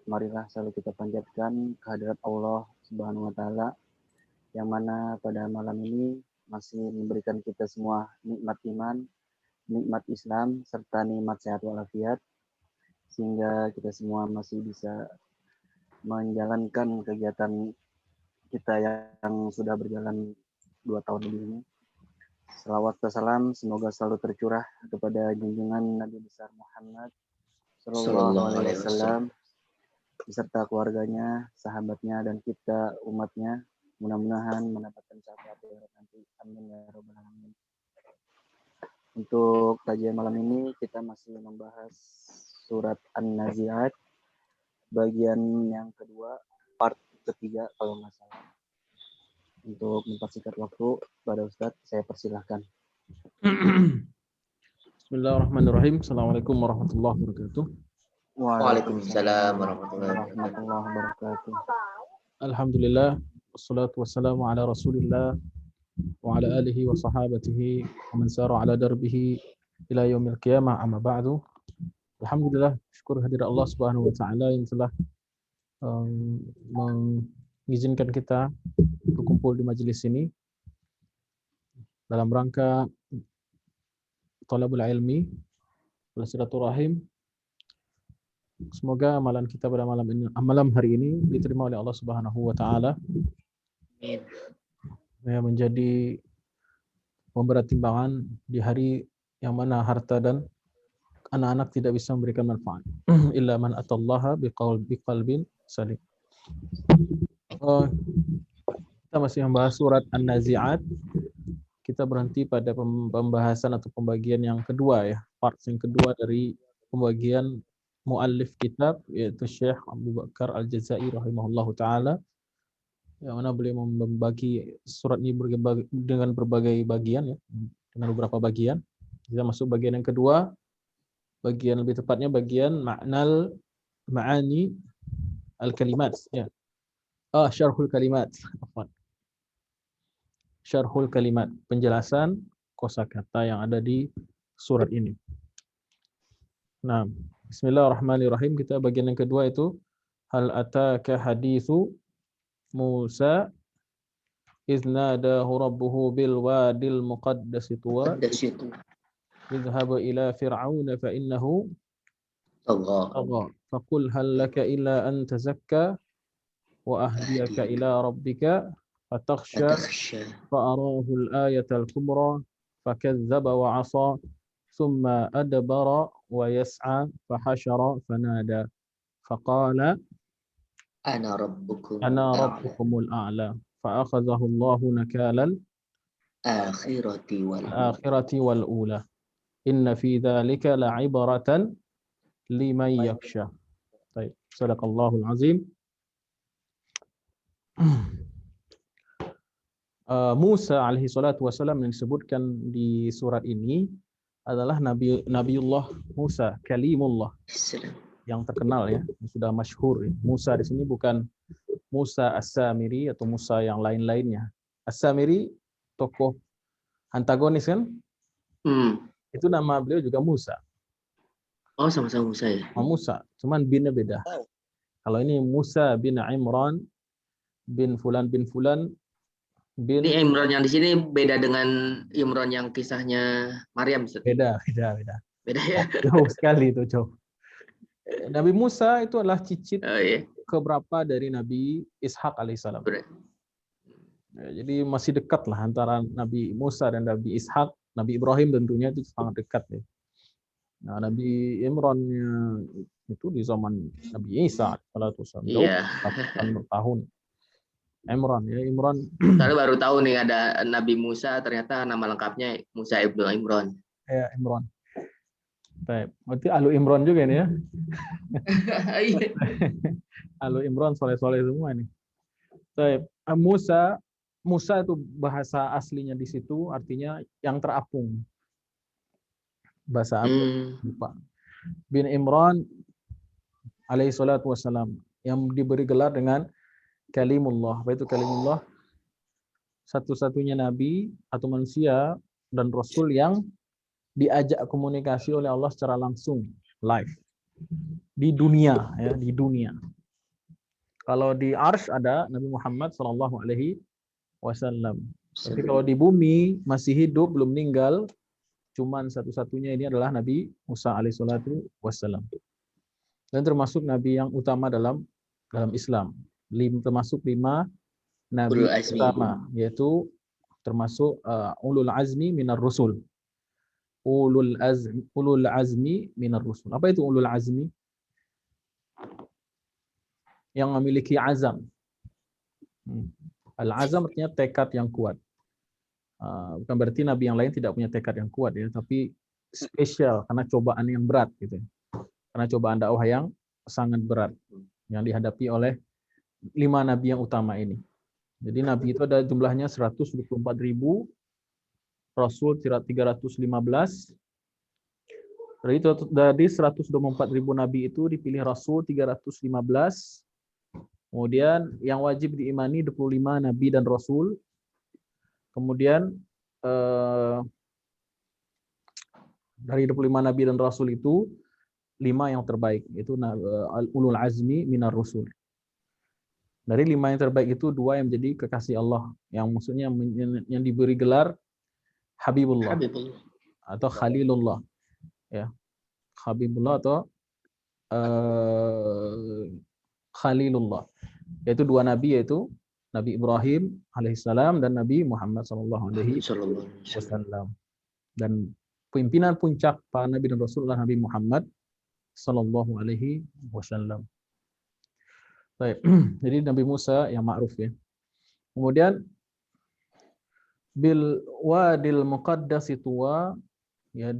marilah selalu kita panjatkan kehadirat Allah Subhanahu wa taala yang mana pada malam ini masih memberikan kita semua nikmat iman, nikmat Islam serta nikmat sehat walafiat sehingga kita semua masih bisa menjalankan kegiatan kita yang sudah berjalan 2 tahun lebih ini. Salawat dan salam semoga selalu tercurah kepada junjungan Nabi besar Muhammad Sallallahu Alaihi Wasallam beserta keluarganya, sahabatnya, dan kita umatnya. Mudah-mudahan mendapatkan syafaat nanti. Amin ya robbal alamin. Untuk kajian malam ini kita masih membahas surat An-Nazi'at bagian yang kedua, part ketiga kalau nggak salah. Untuk mempersingkat waktu, pada Ustadz saya persilahkan. Bismillahirrahmanirrahim. Assalamualaikum warahmatullahi wabarakatuh. Waalaikumsalam warahmatullahi wabarakatuh. Alhamdulillah, wassalatu wassalamu ala Rasulillah wa ala alihi wa sahabatihi wa man sara ala darbihi ila yaumil qiyamah, amma ba'du. Alhamdulillah, syukur hadirat Allah Subhanahu wa taala yang telah mengizinkan kita berkumpul di majelis ini dalam rangka talabul ilmi wal silaturahim. Semoga amalan kita pada malam hari ini diterima oleh Allah Subhanahu wa taala. Amin. Ya, menjadi pemberat timbangan di hari yang mana harta dan anak-anak tidak bisa memberikan manfaat. Illa man atallaha biqalbin salim. Kita masih membahas surat An-Nazi'at. Kita berhenti pada pembahasan atau pembagian yang kedua ya, part yang kedua dari pembagian muallif kitab yaitu Syekh Abu Bakar Al-Jazair rahimahullahu taala, yang mana beliau membagi surat ini dengan berbagai bagian ya, dengan beberapa bagian. Kita masuk bagian yang kedua, bagian lebih tepatnya bagian ma'ani al-kalimat ya. Syarhul kalimat. Syarhul kalimat, penjelasan kosakata yang ada di surat ini. Nah, bismillahirrahmanirrahim. Kita bagian yang kedua itu hal ataka hadithu Musa idh nadahu rabbuhu bil wadil muqaddasi tuwa idhhab ila fir'auna fa innahu tagha faqul hal laka illa an tazakka wa ahdiyaka ila rabbika fatakhsha fa'arahu al-ayata al-kubra fakadzdzaba wa 'asa thumma adbara wa yas'a fahashara fanada faqala ana rabbukumul a'la fa'akhadhahu Allahu nakalal akhirati wal ula inna fi dzalika la'ibratan liman yakhsha. Baik, sadaqallahul azim. Musa alaihi salatu wasallam yang disebutkan di surat ini adalah Nabiullah Musa, Kalimullah yang terkenal ya, yang sudah masyhur. Musa di sini bukan Musa As-Samiri atau Musa yang lain-lainnya. As-Samiri tokoh antagonis kan? Itu nama beliau juga Musa. Oh, sama-sama Musa ya? Musa, cuman binnya beda. Kalau ini Musa bin Imran bin Fulan bin Fulan bin. Ini Imran yang di sini beda dengan Imran yang kisahnya Maryam. Beda. Beda ya? Jauh sekali itu, jauh. Nabi Musa itu adalah cicit keberapa dari Nabi Ishak alaihissalam. Ya, jadi masih dekat lah antara Nabi Musa dan Nabi Ishak. Nabi Ibrahim tentunya itu sangat dekat ya. Nah, Nabi Imran itu di zaman Nabi Isa alaihissalam. Jauh, tahun. Imran. Saya baru tahu nih ada Nabi Musa, ternyata nama lengkapnya Musa ibnu Imran. Ya, Imran. Baik, berarti Ahlu Imran juga nih ya. Ahlu Imran soleh-soleh semua nih. Baik, Musa itu bahasa aslinya di situ artinya yang terapung. Bahasa apa? Lupa. Bin Imran alaihi salatu wassalam yang diberi gelar dengan Kalimullah. Apa itu Kalimullah? Satu-satunya nabi atau manusia dan rasul yang diajak komunikasi oleh Allah secara langsung, live. di dunia, ya, di dunia. Kalau di Arsy ada Nabi Muhammad Shallallahu Alaihi Wasallam. Tapi kalau di bumi masih hidup, belum meninggal, cuman satu-satunya ini adalah Nabi Musa alaihissalatu wassalam. Dan termasuk nabi yang utama dalam Islam. Termasuk 5 nabi Ulul azmi. utama, yaitu termasuk ulul azmi minar rusul. Ulul azmi minar rusul. Apa itu ulul azmi? Yang memiliki azam. Al-azam artinya tekad yang kuat. Bukan berarti nabi yang lain tidak punya tekad yang kuat ya, tapi spesial karena cobaan yang berat gitu. Karena cobaan dakwah yang sangat berat yang dihadapi oleh 5 nabi yang utama ini. Jadi nabi itu ada jumlahnya 124.000, rasul 315. Dari 124.000 nabi itu dipilih rasul 315. Kemudian yang wajib diimani 25 nabi dan rasul. Kemudian dari 25 nabi dan rasul itu 5 yang terbaik, yaitu ulul azmi minar rusul. Dari 5 yang terbaik itu 2 yang menjadi kekasih Allah, yang maksudnya yang diberi gelar Habibullah atau Khalilullah, ya. Habibullah atau Khalilullah, yaitu 2 nabi, yaitu Nabi Ibrahim alaihissalam dan Nabi Muhammad sallallahu alaihi wasallam. Dan pimpinan puncak para nabi dan rasul adalah Nabi Muhammad sallallahu alaihi wasallam. Baik. Jadi Nabi Musa yang ma'ruf ya. Kemudian bil wadil muqaddas tuwa, ya,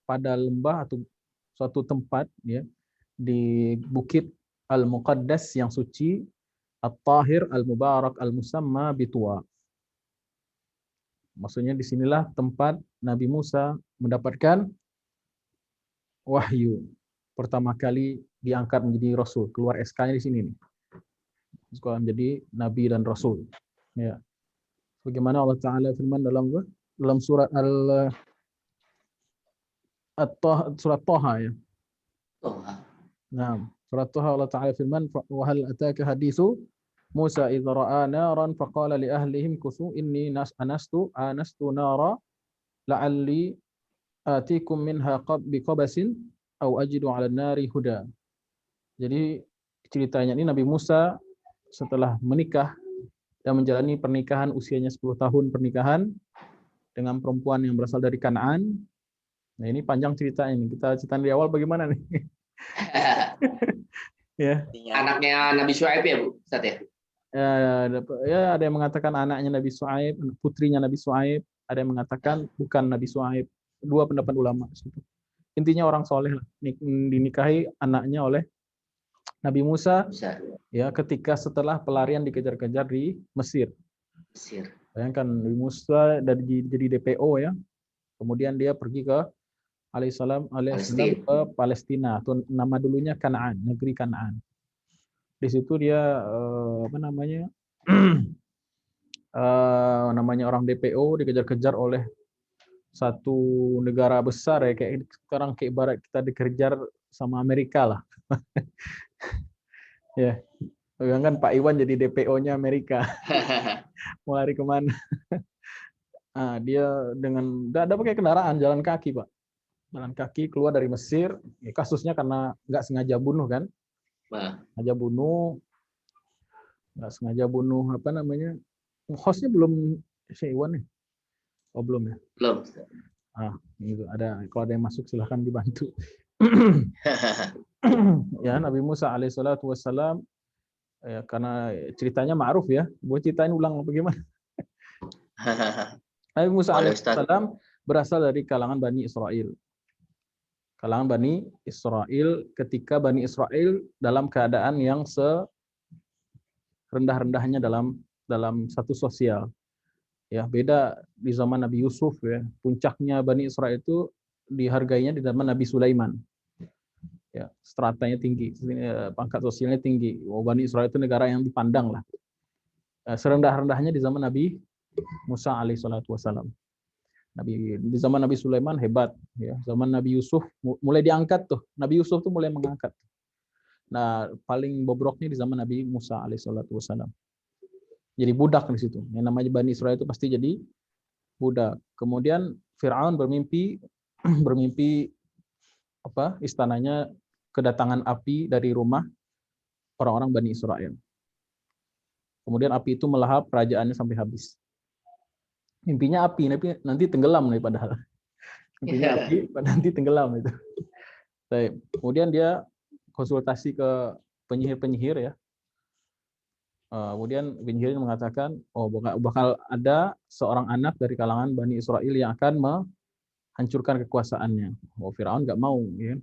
pada lembah atau suatu tempat ya, di bukit al-muqaddas yang suci, at-tahir al-mubarak al-musamma bitua. Maksudnya disinilah tempat Nabi Musa mendapatkan wahyu. Pertama kali diangkat menjadi rasul, keluar SK-nya di sini nih. Sekolah menjadi nabi dan rasul. Ya. Bagaimana Allah Taala firman dalam surat surat Thaha ya. Nah, surat Thaha Allah Taala firman, wa hal ataka haditsu Musa idza ra'a naran faqala li ahlihim kusu inni anastu nara la'alli atikum minha biqabasin aw ajidu 'ala an-nari huda. Jadi ceritanya ini Nabi Musa setelah menikah dan menjalani pernikahan, usianya 10 tahun pernikahan dengan perempuan yang berasal dari Kanaan. Nah, ini panjang ceritanya ini. Kita cerita di awal bagaimana nih? Ya. Anaknya Nabi Syuaib ya, Bu? Ustaz ya? Ya, ada yang mengatakan anaknya Nabi Syuaib, putrinya Nabi Syuaib, ada yang mengatakan bukan Nabi Syuaib. 2 pendapat ulama. Intinya orang soleh lah, dinikahi anaknya oleh Nabi Musa, ya, ketika setelah pelarian dikejar-kejar di Mesir. Bayangkan Nabi Musa jadi DPO ya, kemudian dia pergi ke alaihissalam ke Palestina, atau nama dulunya Kanaan, negeri Kanaan. Di situ dia namanya orang DPO dikejar-kejar oleh satu negara besar ya, kayak sekarang kayak ibarat kita dikejar sama Amerika lah. Ya, bayangkan Pak Iwan jadi DPO-nya Amerika. Mau lari kemana? Nah, dia tidak pakai kendaraan, jalan kaki Pak. Jalan kaki keluar dari Mesir. Ya, kasusnya karena nggak sengaja bunuh kan? Nggak sengaja bunuh hostnya belum Syekh Iwan nih. Oh belum ya? Belum. Gitu. Kalau ada yang masuk silahkan dibantu. Ya, Nabi Musa alaihissalatu wassalam, ya, karena ceritanya ma'ruf ya. Buat ceritain ulang apa gimana? Nabi Musa alaihissalam berasal dari kalangan Bani Israel. Kalangan Bani Israel, ketika Bani Israel dalam keadaan yang serendah-rendahnya dalam satu sosial. Ya, beda di zaman Nabi Yusuf ya. Puncaknya Bani Israel itu dihargainya di zaman Nabi Sulaiman. Ya, stratanya tinggi, pangkat sosialnya tinggi. Bani Israel itu negara yang dipandang lah. Serendah-rendahnya di zaman Nabi Musa alaihissalatu wassalam. Di zaman Nabi Sulaiman hebat ya. Zaman Nabi Yusuf mulai diangkat tuh. Nabi Yusuf tuh mulai mengangkat. Nah, paling bobroknya di zaman Nabi Musa alaihissalatu wassalam. Jadi budak di situ. Yang namanya Bani Israel itu pasti jadi budak. Kemudian Firaun bermimpi istananya kedatangan api dari rumah orang-orang Bani Israel. Kemudian api itu melahap kerajaannya sampai habis. Mimpinya api, nanti tenggelam nih padahal. Mimpinya api, nanti tenggelam itu. Kemudian dia konsultasi ke penyihir-penyihir ya. Kemudian penyihir mengatakan, bakal ada seorang anak dari kalangan Bani Israel yang akan menghancurkan kekuasaannya. Firaun nggak mau, ya.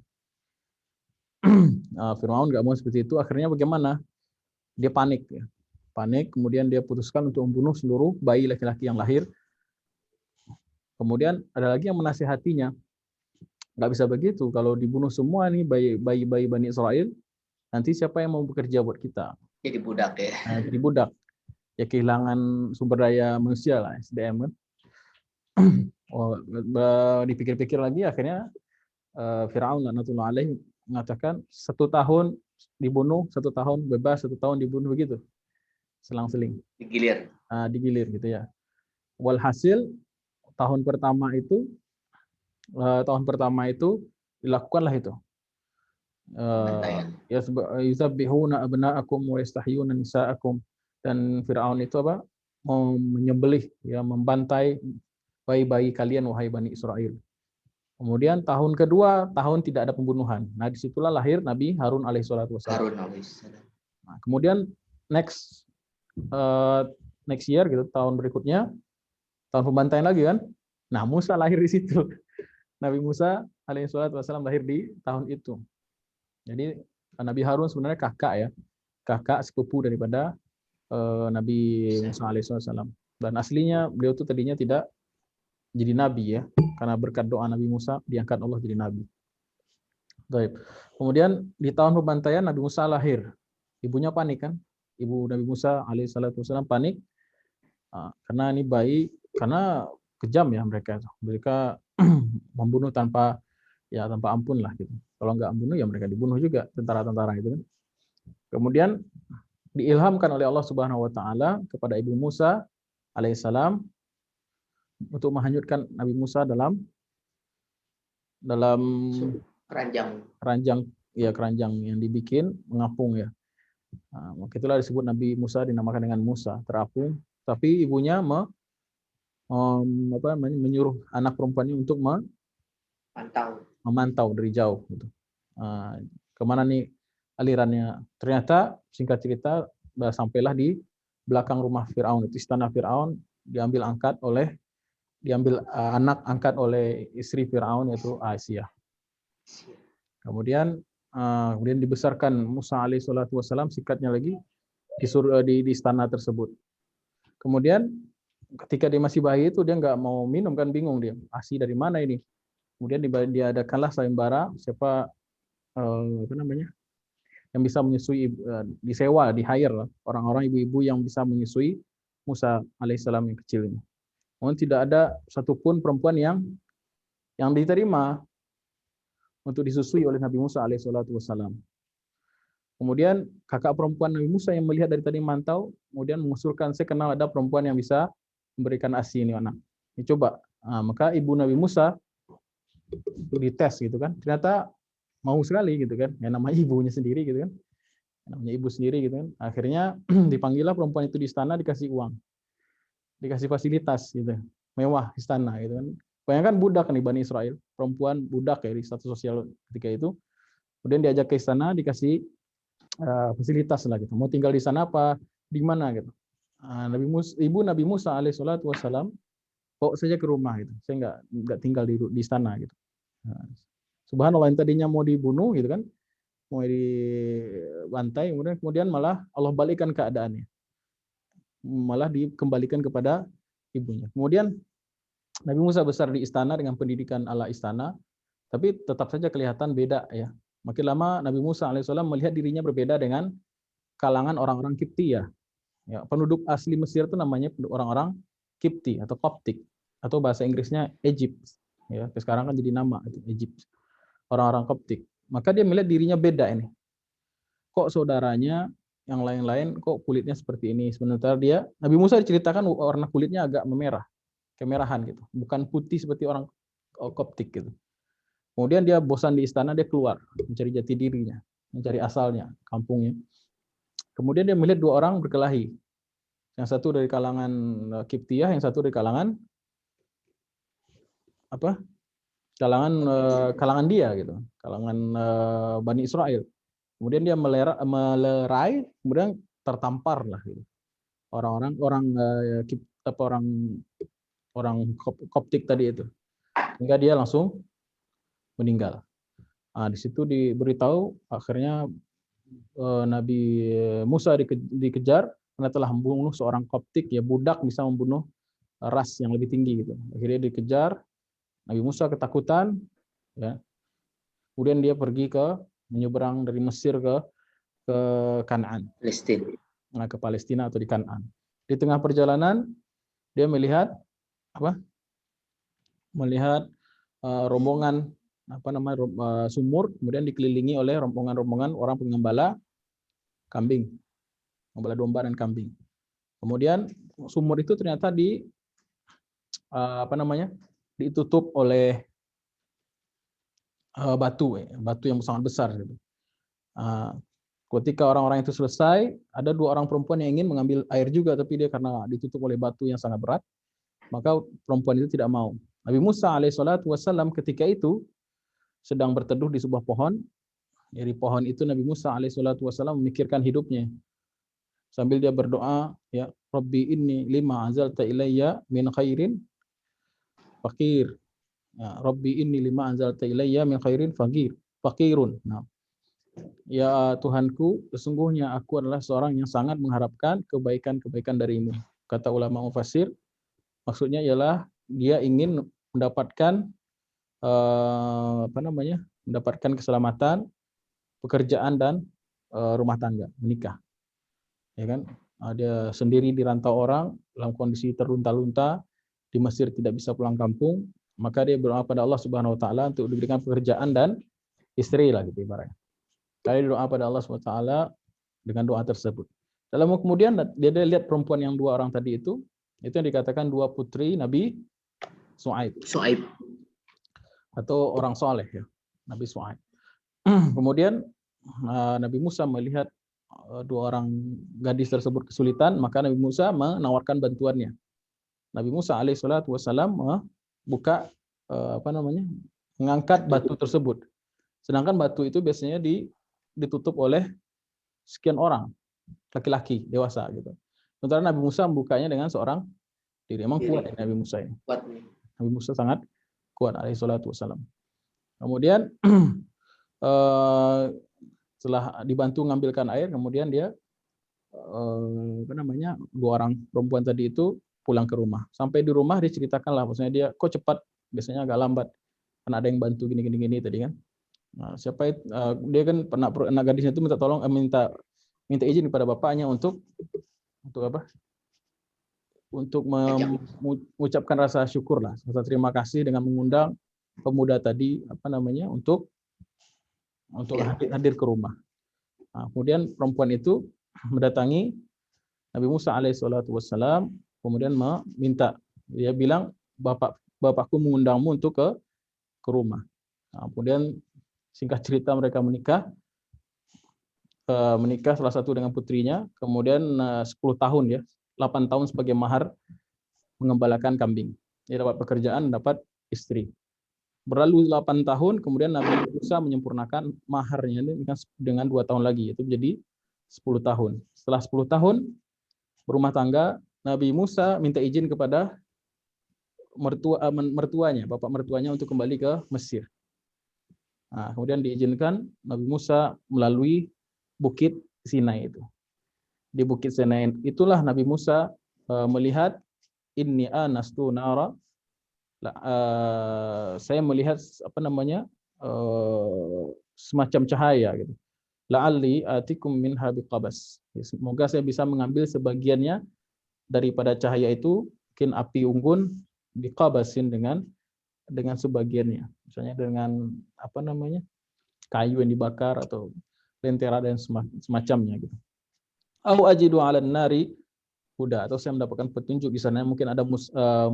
Firaun nggak mau seperti itu. Akhirnya bagaimana? Dia panik, ya. Panik. Kemudian dia putuskan untuk membunuh seluruh bayi laki-laki yang lahir. Kemudian ada lagi yang menasihatinya, nggak bisa begitu. Kalau dibunuh semua nih bayi-bayi Bani Israel, nanti siapa yang mau bekerja buat kita? Jadi budak ya. Jadi budak. Ya kehilangan sumber daya manusia lah, SDM kan. Dipikir-pikir lagi akhirnya Firaun laknatullah alaih mengatakan 1 tahun dibunuh, 1 tahun bebas, 1 tahun dibunuh begitu. Selang-seling. Digilir gitu ya. Walhasil tahun pertama itu dilakukanlah itu. Yusabbihuna abna'akum wa yastahyuna nisa'akum, dan Firaun itu mau menyembelih ya, membantai bayi-bayi kalian wahai Bani Israel. Kemudian tahun kedua, tahun tidak ada pembunuhan. Nah, disitulah lahir Nabi Harun alaihissalatu wassalam. Nah, kemudian next year gitu, tahun berikutnya, tahun pembantaian lagi kan. Nah, Musa lahir di situ. Nabi Musa alaihissalatu wassalam lahir di tahun itu. Jadi Nabi Harun sebenarnya kakak sepupu daripada Nabi Musa alaihissalam. Dan aslinya beliau itu tadinya tidak jadi nabi ya, karena berkat doa Nabi Musa diangkat Allah jadi nabi. Baik. Kemudian di tahun pembantaian Nabi Musa lahir. Ibunya panik kan? Ibu Nabi Musa alaihissalatu wassalam panik karena ini bayi, karena kejam ya mereka. Mereka membunuh tanpa ampun lah gitu. Kalau nggak membunuh ya mereka dibunuh juga, tentara-tentara itu kan. Kemudian diilhamkan oleh Allah Subhanahu wa taala kepada Ibu Musa alaihissalam untuk menghanyutkan Nabi Musa dalam keranjang yang dibikin mengapung ya. Nah, maka itulah disebut Nabi Musa dinamakan dengan Musa, terapung. Tapi ibunya menyuruh anak perempuannya untuk memantau dari jauh gitu. Kemana nih alirannya? Ternyata singkat cerita sampailah di belakang rumah Firaun, itu istana Firaun, diambil anak angkat oleh istri Firaun yaitu Aisyah. Kemudian dibesarkan Musa alaihissalatu wassalam, singkatnya lagi di istana tersebut. Kemudian ketika dia masih bayi itu dia nggak mau minum kan, bingung dia, ASI dari mana ini. Kemudian diadakanlah sayembara, siapa yang bisa menyusui, disewa, di-hire orang-orang ibu-ibu yang bisa menyusui Musa alaihissalam yang kecil ini. Namun tidak ada satupun perempuan yang diterima untuk disusui oleh Nabi Musa alaihissalatu wassalam. Kemudian kakak perempuan Nabi Musa yang melihat dari tadi mantau, kemudian mengusulkan, saya kenal ada perempuan yang bisa memberikan ASI ini anak. Ini coba. Maka ibu Nabi Musa itu dites gitu kan, ternyata mau sekali gitu kan, yang namanya ibunya sendiri gitu kan, yang namanya ibu sendiri gitu kan. Akhirnya dipanggillah perempuan itu di istana, dikasih uang, dikasih fasilitas gitu, mewah istana gitu kan. Bayangkan budak nih Bani Israel, perempuan budak ya di status sosial ketika itu. Kemudian diajak ke istana, dikasih fasilitas lah gitu. Mau tinggal di sana apa di mana gitu. Ibu Nabi Musa alaihissalatu wassalam bawa saja ke rumah gitu. Saya nggak tinggal di istana gitu. Subhanallah, yang tadinya mau dibunuh gitu kan, mau dibantai, kemudian malah Allah balikkan keadaannya, malah dikembalikan kepada ibunya. Kemudian Nabi Musa besar di istana dengan pendidikan ala istana, tapi tetap saja kelihatan beda ya. Makin lama Nabi Musa alaihissalam melihat dirinya berbeda dengan kalangan orang-orang Kipti ya. Penduduk asli Mesir itu namanya orang-orang Kipti atau Koptik, atau bahasa Inggrisnya Egypt. Ya, sekarang kan jadi nama itu Egypt. Orang-orang Koptik. Maka dia melihat dirinya beda ini. kok saudaranya yang lain-lain kok kulitnya seperti ini. Sementara Nabi Musa diceritakan warna kulitnya agak memerah, kemerahan gitu, bukan putih seperti orang Koptik gitu. Kemudian dia bosan di istana, dia keluar mencari jati dirinya, mencari asalnya, kampungnya. Kemudian dia melihat dua orang berkelahi. Yang satu dari kalangan Kiptiyah, yang satu dari kalangan apa? Kalangan dia gitu, kalangan Bani Israel. Kemudian dia melerai, kemudian tertampar lah gitu. Orang Koptik tadi itu, hingga dia langsung meninggal. Nah, di situ diberitahu akhirnya Nabi Musa dikejar karena telah membunuh seorang Koptik, ya budak bisa membunuh ras yang lebih tinggi gitu. Akhirnya dikejar, Nabi Musa ketakutan, ya. Kemudian dia pergi menyeberang dari Mesir ke Kanaan. Palestina. Nah, ke Palestina atau di Kanaan. Di tengah perjalanan dia melihat rombongan sumur, kemudian dikelilingi oleh rombongan-rombongan orang pengembala kambing, pengembala domba dan kambing. Kemudian sumur itu ternyata ditutup oleh batu yang sangat besar gitu. Ketika orang-orang itu selesai, ada dua orang perempuan yang ingin mengambil air juga, tapi dia karena ditutup oleh batu yang sangat berat, maka perempuan itu tidak mau. Nabi Musa alaihissalam ketika itu sedang berteduh di sebuah pohon. Dari pohon itu Nabi Musa alaihissalam memikirkan hidupnya. Sambil dia berdoa, ya Rabbi inni lima anzalta ilayya min khairin fakir. Ya, Rabbi inni lima anzalta ilayya min khairin fakirun. Nah, ya Tuhanku, sesungguhnya aku adalah seorang yang sangat mengharapkan kebaikan-kebaikan darimu. Kata ulama mufassir, maksudnya ialah dia ingin mendapatkan mendapatkan keselamatan, pekerjaan dan rumah tangga, menikah. Ya kan? Dia sendiri dirantau orang dalam kondisi terlunta-lunta, di Mesir tidak bisa pulang kampung, maka dia berdoa pada Allah Subhanahu wa taala untuk diberikan pekerjaan dan istri lah gitu ibaratnya. Kali doa pada Allah Subhanahu wa taala dengan doa tersebut. Dalam kemudian dia lihat perempuan yang dua orang tadi itu yang dikatakan dua putri Nabi Shu'aib. Atau orang soleh ya, Nabi Shu'aib. Kemudian Nabi Musa melihat dua orang gadis tersebut kesulitan, maka Nabi Musa menawarkan bantuannya. Nabi Musa alaihissalam buka mengangkat batu tersebut. Sedangkan batu itu biasanya ditutup oleh sekian orang laki-laki dewasa gitu. Sementara Nabi Musa membukanya dengan seorang diri. Emang kuat ya Nabi Musa ini. Nabi Musa sangat kuat alaihissalam. Kemudian setelah dibantu mengambilkan air, kemudian dia dua orang perempuan tadi itu pulang ke rumah. Sampai di rumah diceritakan lah, maksudnya dia kok cepat, biasanya agak lambat karena ada yang bantu gini tadi kan. Nah, dia kan pernah anak gadisnya itu minta izin kepada bapaknya untuk apa? Untuk mengucapkan rasa syukur lah, rasa terima kasih dengan mengundang pemuda tadi untuk hadir ke rumah. Nah, kemudian perempuan itu mendatangi Nabi Musa alaihissalam, kemudian meminta, dia bilang bapakku mengundangmu untuk ke rumah. Nah, kemudian singkat cerita mereka menikah salah satu dengan putrinya, kemudian 10 tahun ya, 8 tahun sebagai mahar mengembalakan kambing. Dia dapat pekerjaan, dapat istri. Berlalu 8 tahun, kemudian Nabi Musa menyempurnakan maharnya dengan 2 tahun lagi, yaitu menjadi 10 tahun. Setelah 10 tahun berumah tangga, Nabi Musa minta izin kepada mertuanya, bapak mertuanya untuk kembali ke Mesir. Nah, kemudian diizinkan Nabi Musa melalui Bukit Sinai itu. Di Bukit Sinai itulah Nabi Musa melihat inni anastu nara, saya melihat semacam cahaya gitu. La'alli atikum minha biqabas. Semoga saya bisa mengambil sebagiannya daripada cahaya itu, mungkin api unggun biqabasin dengan sebagiannya. Misalnya dengan kayu yang dibakar atau lentera dan semacamnya gitu. Au ajidu 'alan nari huda, atau saya mendapatkan petunjuk di sana, mungkin ada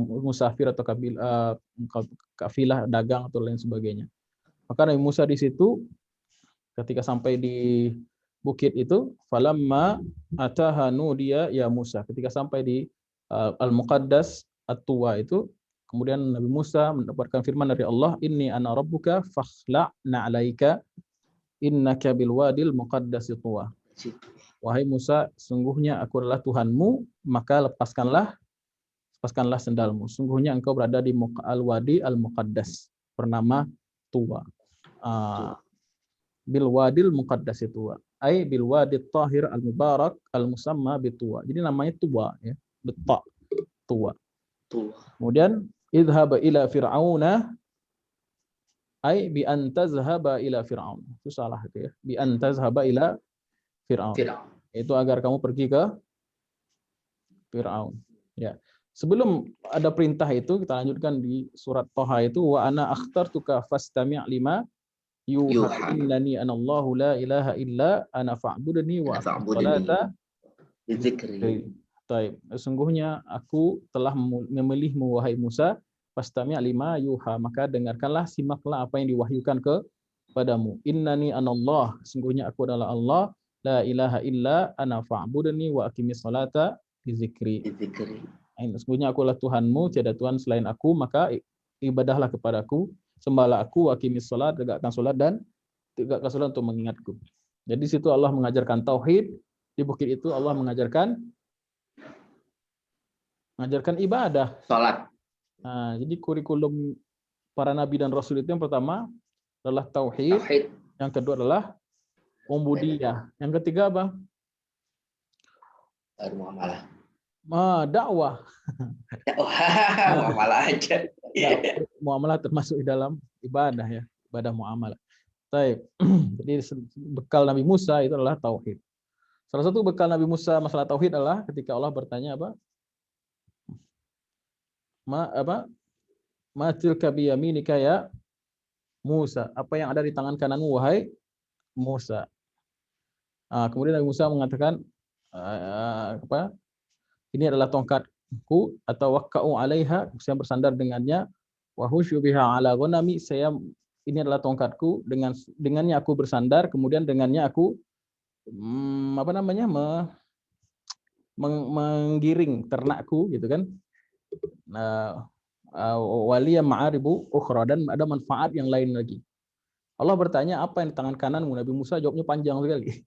musafir atau kafilah dagang atau lain sebagainya. Maka Nabi Musa di situ ketika sampai di bukit itu, falamma ataha nudiya ya Musa. Ketika sampai di Al-Muqaddas At-Tuwa itu, kemudian Nabi Musa mendapatkan firman dari Allah, inni ana rabbuka fakhla'na 'alaika innaka bil wadil muqaddas tuwa. Wahai Musa, sungguhnya aku adalah Tuhanmu, maka lepaskanlah sendalmu. Sungguhnya engkau berada di al-wadi al-muqaddas, bernama Tuwa. Bil wadil muqaddas tuwa. Ai bil wadi tahir al-mubarak al-musamma bituwa. Jadi namanya Tuwa ya, betak Tuwa. Kemudian idhhab ila fir'auna ai bi an tazhaba ila fir'aun. Itu salah itu ya. Bi an tazhaba ila fir'aun. Itu agar kamu pergi ke Fir'aun. Ya. Sebelum ada perintah itu, kita lanjutkan di surat Thaha itu, wa ana akhtartuka fastami' lima yuha innani anallahu la ilaha illa ana fa'budni wa aqim salata bizikri. Baik, sesungguhnya aku telah memilihmu wahai Musa, fastami' lima yuha, maka dengarkanlah, simaklah apa yang diwahyukan kepadamu. Innani anallah, sesungguhnya aku adalah Allah, la ilaha illa ana fa'budni wa aqimis salata bizikri. Sesungguhnya aku adalah Tuhanmu, tiada Tuhan selain aku, maka ibadahlah kepadaku, sembahlah aku, aqimis salat, tegakkan salat dan tegakkan salat untuk mengingatku. Jadi di situ Allah mengajarkan tauhid, di bukit itu Allah mengajarkan ibadah, salat. Nah, jadi kurikulum para nabi dan rasul itu yang pertama adalah tauhid, yang kedua adalah ubudiyah, yang ketiga apa? Muamalah. Dakwah. Muamalah aja. Muamalah termasuk di dalam ibadah ya, ibadah muamalah. Baik. Jadi bekal Nabi Musa itu adalah tauhid. Salah satu bekal Nabi Musa masalah tauhid adalah ketika Allah bertanya apa? Ma tilka bi yaminika ya Musa. Apa yang ada di tangan kananmu wahai Musa? Kemudian Nabi Musa mengatakan apa? Ini adalah tongkatku, atau waqa'u 'alaiha, saya bersandar dengannya, wa husyu biha 'ala ghanami, ini adalah tongkatku, dengannya aku bersandar, kemudian dengannya aku menggiring ternakku gitu kan. Waliya ma'aribu ukhra, dan ada manfaat yang lain lagi. Allah bertanya, apa yang di tangan kananmu? Nabi Musa jawabnya panjang sekali.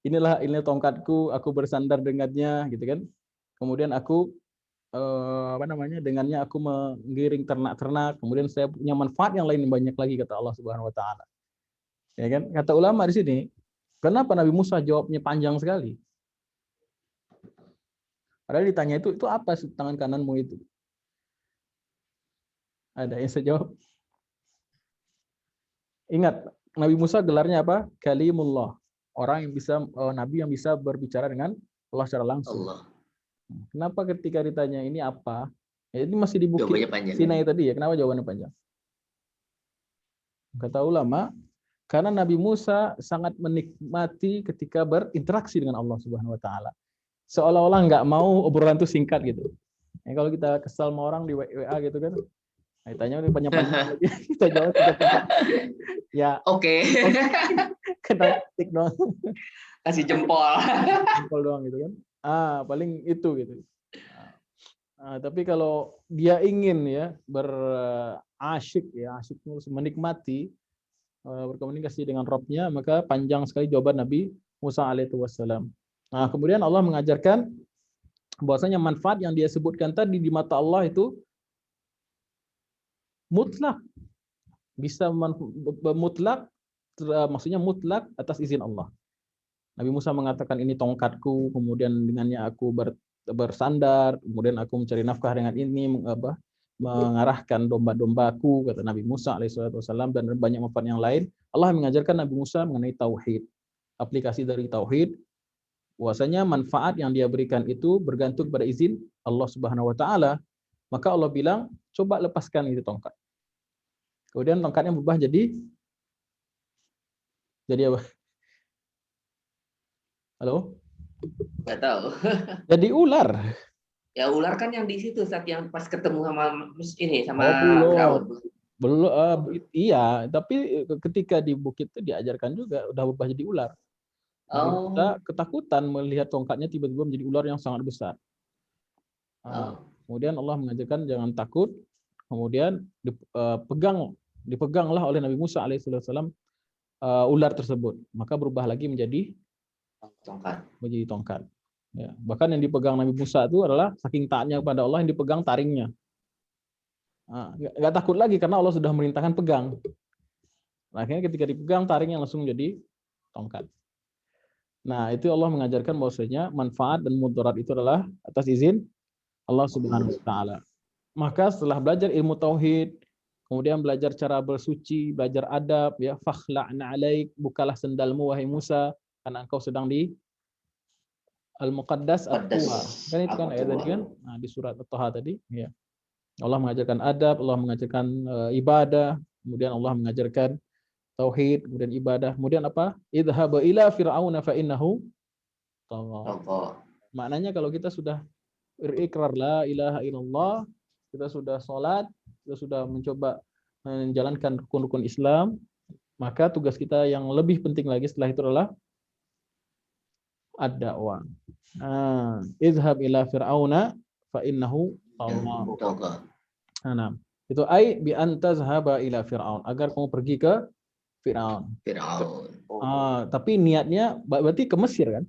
Inilah tongkatku, aku bersandar dengannya gitu kan. Kemudian aku dengannya aku menggiring ternak-ternak, kemudian saya punya manfaat yang lain banyak lagi, kata Allah Subhanahu wa taala. Ya kan? Kata ulama di sini, kenapa Nabi Musa jawabnya panjang sekali? Padahal ditanya itu apa tangan kananmu itu? Ada yang saya jawab? Ingat, Nabi Musa gelarnya apa? Kalimullah. Orang yang bisa, nabi yang bisa berbicara dengan Allah secara langsung. Allah. Kenapa ketika ditanya ini apa? Ya, ini masih di bukit Sinai tadi ya. Kenapa jawabannya panjang? Kata ulama, karena Nabi Musa sangat menikmati ketika berinteraksi dengan Allah Subhanahu wa taala. Seolah-olah nggak mau obrolan itu singkat gitu. Ya, kalau kita kesal sama orang di WA gitu kan, ditanya panjang-panjang lagi, kita jawab singkat-singkat. Ya, oke. Kena tik doang. Kasih jempol. Jempol doang gitu kan. Paling itu gitu. Tapi kalau dia ingin ya asyik menikmati berkomunikasi dengan Rabb-nya, maka panjang sekali jawaban Nabi Musa alaihi wassalam. Nah, kemudian Allah mengajarkan bahwasanya manfaat yang dia sebutkan tadi di mata Allah itu mutlak. Bisa mutlak, maksudnya mutlak atas izin Allah. Nabi Musa mengatakan ini tongkatku, kemudian dengannya aku bersandar, kemudian aku mencari nafkah dengan ini, mengarahkan domba-dombaku, kata Nabi Musa alaihissalam, dan banyak manfaat yang lain. Allah mengajarkan Nabi Musa mengenai tauhid. Aplikasi dari tauhid, bahwasanya manfaat yang dia berikan itu bergantung pada izin Allah Subhanahu wa taala. Maka Allah bilang, coba lepaskan itu tongkat. Kemudian tongkatnya berubah jadi apa? Halo? Nggak tahu. Jadi ular. Ya ular kan yang di situ saat yang pas ketemu sama ini sama Oh, belum. Firaun. Belum, iya, tapi ketika di bukit itu diajarkan juga udah berubah jadi ular. Nabi Musa Oh. ketakutan melihat tongkatnya tiba-tiba menjadi ular yang sangat besar. Kemudian Allah mengajarkan jangan takut. Kemudian dipeganglah oleh Nabi Musa alaihissalam ular tersebut. Maka berubah lagi menjadi tongkat. Ya. Bahkan yang dipegang Nabi Musa itu adalah saking taatnya kepada Allah yang dipegang taringnya. Nggak takut lagi karena Allah sudah merintahkan pegang. Nah, akhirnya ketika dipegang taringnya langsung jadi tongkat. Nah, itu Allah mengajarkan bahwasanya manfaat dan mudarat itu adalah atas izin Allah Subhanahu wa taala. Maka setelah belajar ilmu tauhid, kemudian belajar cara bersuci, belajar adab, ya fakhla'na alaik, bukalah sendalmu wahai Musa, karena engkau sedang di Al-Muqaddas At-Tuha. Kan itu kan ayat tadi kan? Nah, di surat At-Taha tadi, ya. Allah mengajarkan adab, Allah mengajarkan ibadah, kemudian Allah mengajarkan tauhid, kemudian ibadah, kemudian apa? Idhhab ila fir'auna fa innahu tagha. Maknanya kalau kita sudah berikrar la ilaha illallah, kita sudah sholat, kita sudah mencoba menjalankan rukun-rukun Islam, maka tugas kita yang lebih penting lagi setelah itu adalah ad-da'wah. Idhhab ila fir'auna fa innahu tagha. Nah, itu ai bi antazhaba ila fir'aun, agar kamu pergi ke Firaun. Tapi niatnya berarti ke Mesir kan?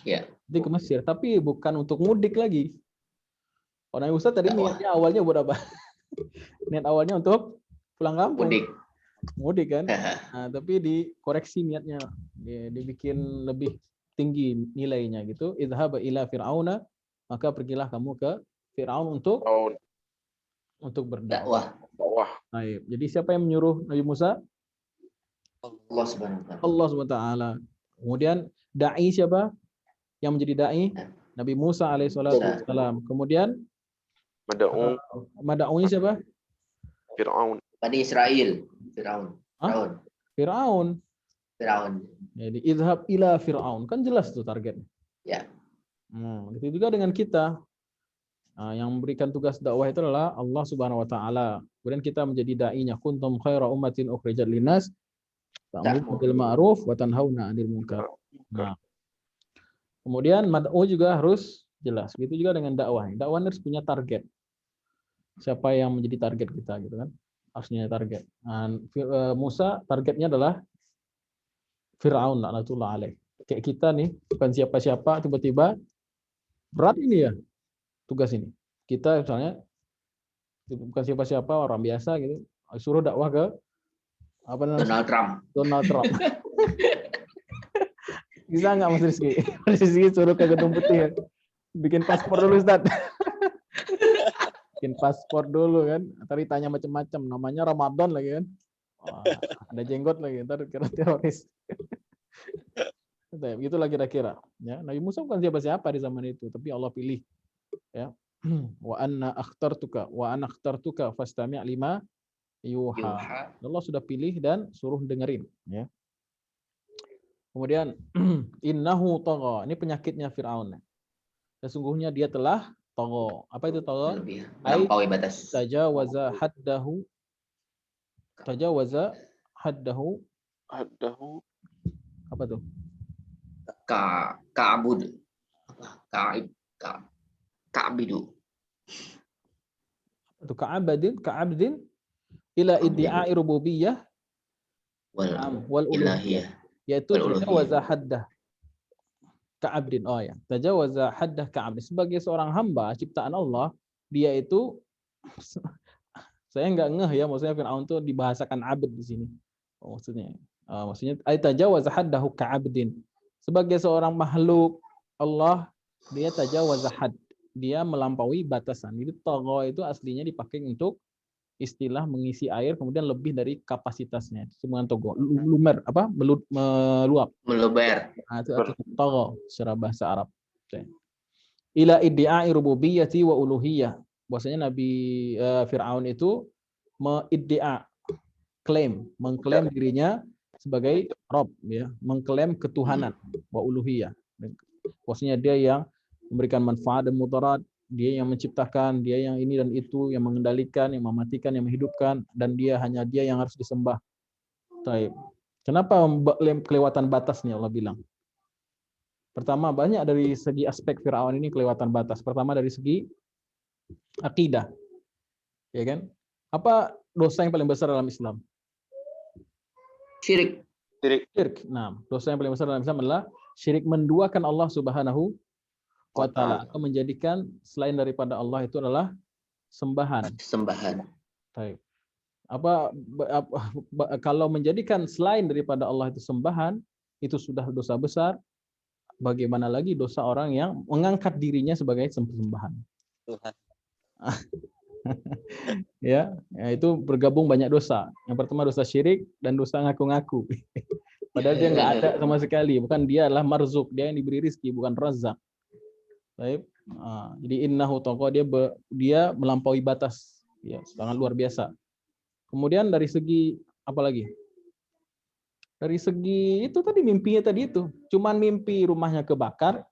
Ya. Berarti ke Mesir, tapi bukan untuk mudik lagi. Nabi Musa tadi niatnya awalnya buat apa? Niat awalnya untuk pulang kampung. Mudik kan? Nah, tapi dikoreksi niatnya, dibikin lebih tinggi nilainya gitu. Idhhab ila fir'auna, maka pergilah kamu ke Firaun untuk berdakwah. Baik. Jadi siapa yang menyuruh Nabi Musa? Allah Subhanahu wa taala. Allah Subhanahu wa taala. Kemudian dai siapa? Yang menjadi dai? Nabi Musa alaihissalatu wassalam. Kemudian mad'unya siapa? Fir'aun. Bani Israel. Firaun. Jadi idhab ila Firaun, kan jelas tuh targetnya. Ya. Itu juga dengan kita. Yang memberikan tugas dakwah itu adalah Allah Subhanahu wa taala. Kemudian kita menjadi dai-nya. Kuntum khaira ummatin ukhrijat linnas ta'muruna bil ma'ruf wa tanhauna 'anil munkar. Nah. Kemudian mad'u juga harus jelas. Begitu juga dengan dakwah. Dakwah harus punya target. Siapa yang menjadi target kita gitu kan? Harusnya target. Musa targetnya adalah Fir'aun laknatullah alaih. Kayak kita nih, bukan siapa-siapa, tiba-tiba berat ini ya tugas ini. Kita misalnya bukan siapa-siapa, orang biasa gitu, suruh dakwah ke apa namanya? Donald Trump. Bisa nggak Mas Rizky? Mas Rizky suruh ke Gedung Putih ya. Bikin paspor dulu Ustaz. Bikin paspor dulu kan. Ntar ditanya macam-macam. Namanya Ramadan lagi kan. Ada jenggot lagi. Ntar kira teroris. Begitulah kira-kira. Ya, Nabi Musa bukan siapa-siapa di zaman itu. Tapi Allah pilih. Ya. Wa anna akhtartuka fastami' lima yuha. Allah sudah pilih dan suruh dengerin. Ya. Kemudian innahu tagha. Ini penyakitnya Firaun. Sesungguhnya dia telah tagha. Apa itu tagha? Melampaui batas. Tajawaza haddahu. Apa tuh? Ka'abidu. Itu ka'abdin ila iddi'ai rububiyyah wal uluhiyah. Yaitu tajawaza haddah ka'abdin. Oh ya, tajawaza haddah ka'abdin. Sebagai seorang hamba ciptaan Allah, dia itu saya nggak ngeh ya, maksudnya Fir'aun itu dibahasakan abd di sini. Maksudnya tajawaza haddahu ka'abdin. Sebagai seorang makhluk Allah, dia tajawaza hadd. Dia melampaui batasan. Jadi tagha itu aslinya dipakai untuk istilah mengisi air kemudian lebih dari kapasitasnya. Semuanya togo. Meluap. Nah, itu tagha secara bahasa Arab. Ila iddi'ai rububiyyati wa uluhiyah. Bahwasanya Nabi Fir'aun itu mengklaim dirinya sebagai Rabb, ya, mengklaim ketuhanan wa uluhiyah. Maksudnya dia yang memberikan manfaat dan mudarat, dia yang menciptakan, dia yang ini dan itu, yang mengendalikan, yang mematikan, yang menghidupkan, dan hanya dia yang harus disembah. Taib. Kenapa kelewatan batasnya Allah bilang? Pertama, banyak dari segi aspek Fir'aun ini kelewatan batas. Pertama dari segi akidah. Ya kan? Apa dosa yang paling besar dalam Islam? Syirik. Syirik. Nah, dosa yang paling besar dalam Islam adalah syirik, menduakan Allah Subhanahu wa ta'ala, atau menjadikan selain daripada Allah itu adalah sembahan. Sembahan. Baik. Kalau menjadikan selain daripada Allah itu sembahan, itu sudah dosa besar. Bagaimana lagi dosa orang yang mengangkat dirinya sebagai sembahan? Ya, itu bergabung banyak dosa. Yang pertama dosa syirik dan dosa ngaku-ngaku. Padahal dia nggak ada sama sekali. Bukan, dia adalah marzuk, dia yang diberi rizki, bukan razak. Baik. Jadi innahu taqwa, dia melampaui batas, ya, sangat luar biasa. Kemudian dari segi apa lagi? Dari segi itu tadi, mimpinya tadi itu, cuman mimpi rumahnya kebakar,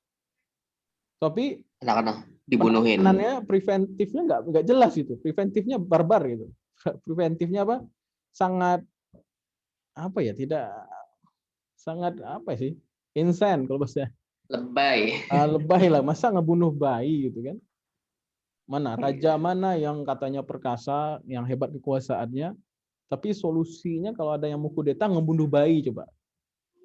tapi Anak-anak dibunuhin. penanganannya preventifnya nggak jelas itu, preventifnya barbar gitu. Preventifnya apa? Sangat apa ya? Tidak sangat apa sih? Insane kalau bahasa. Lebay. Lebay lah, masa ngebunuh bayi gitu kan? Mana raja mana yang katanya perkasa, yang hebat kekuasaannya, tapi solusinya kalau ada yang mau kudeta ngebunuh bayi coba.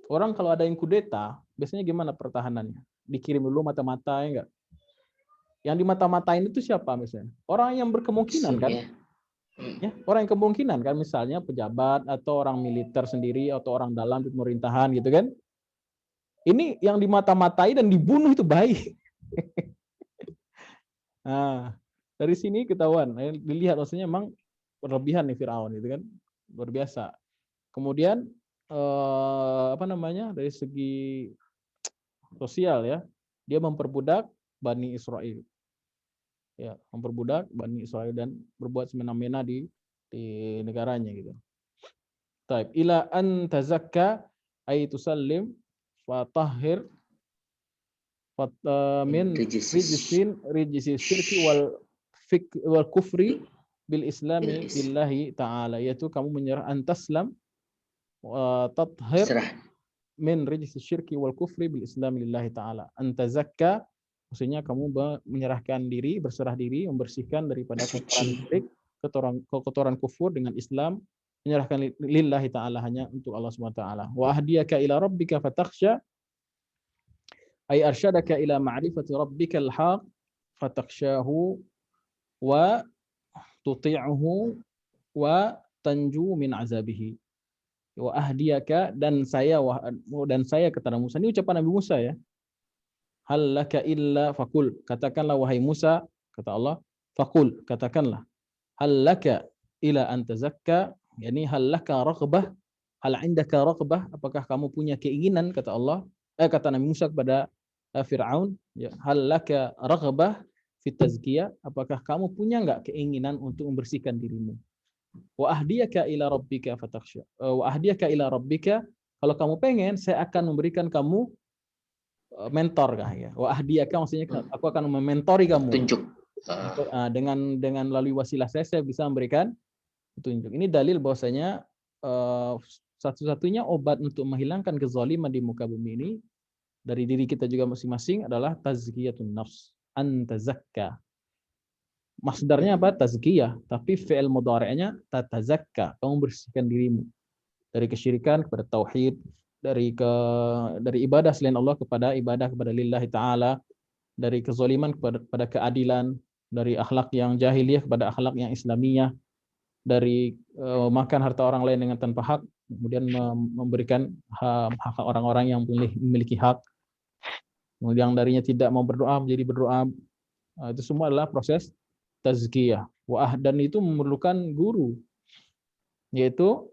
Orang kalau ada yang kudeta, biasanya gimana pertahanannya? Dikirim dulu mata-mata, ya enggak? Yang dimata-matain itu siapa misalnya? Orang yang berkemungkinan kan? Ya, orang yang kemungkinan kan, misalnya pejabat atau orang militer sendiri atau orang dalam pemerintahan gitu kan? Ini yang dimata-matai dan dibunuh itu bayi. Nah, dari sini ketahuan, dilihat maksudnya memang berlebihan nih Firaun itu kan, luar biasa. Kemudian apa namanya, dari segi sosial ya, dia memperbudak Bani Israel, ya, memperbudak Bani Israel dan berbuat semena-mena di negaranya gitu. Taib ila an tazakka ay tusallim wa tahhir min rijisi syirki wal kufri bil islami billahi ta'ala, yaitu kamu menyerah, antaslam tathhir min rijisi syirki wal kufri bil islami lillahi ta'ala, antazakka, maksudnya kamu menyerahkan diri, berserah diri, membersihkan daripada kotoran syirik, kotoran kufur dengan Islam, menyerahkan lillahi ta'ala, hanya untuk Allah Subhanahu wa ta'ala. Wa ahdiyaka ila rabbika fatakhsha ay arsyadaka ila ma'rifati rabbikal haq fatakhshahu wa tuti'uhu wa tanju min azabihi. Wa ahdiyaka, dan saya kata Musa, ini ucapan Nabi Musa ya. Hal laka illa fakul, katakanlah wahai Musa, kata Allah, fakul, katakanlah, hal laka ila an tazakka, yakni hal laka raghbah, hal indaka raghbah, apakah kamu punya keinginan, kata Allah, kata Nabi Musa kepada Fir'aun, ya, hal laka raghbah fit tazkiyah, apakah kamu punya enggak keinginan untuk membersihkan dirimu? Wa ahdiyaka ila rabbika fatakhsha. Wa ahdiyaka ila rabbika, kalau kamu pengen saya akan memberikan kamu mentor kah ya. Wa ahdiyaka maksudnya aku akan mementori kamu. Tunjuk. Dengan melalui wasilah saya bisa memberikan petunjuk. Ini dalil bahwasanya satu-satunya obat untuk menghilangkan kezaliman di muka bumi ini dari diri kita juga masing-masing adalah tazkiyatun nafs, antazakka. Masdarnya apa? Tazkiyah, tapi fi'il mudhari'nya tatazakka, kamu bersihkan dirimu dari kesyirikan kepada tauhid, dari ibadah selain Allah kepada ibadah kepada lillahi ta'ala, dari kezaliman kepada keadilan, dari akhlak yang jahiliyah kepada akhlak yang islamiyah, dari makan harta orang lain dengan tanpa hak, kemudian memberikan hak orang-orang yang memiliki hak, kemudian darinya tidak mau berdoa menjadi berdoa. Itu semua adalah proses tazkiyah. Dan itu memerlukan guru, yaitu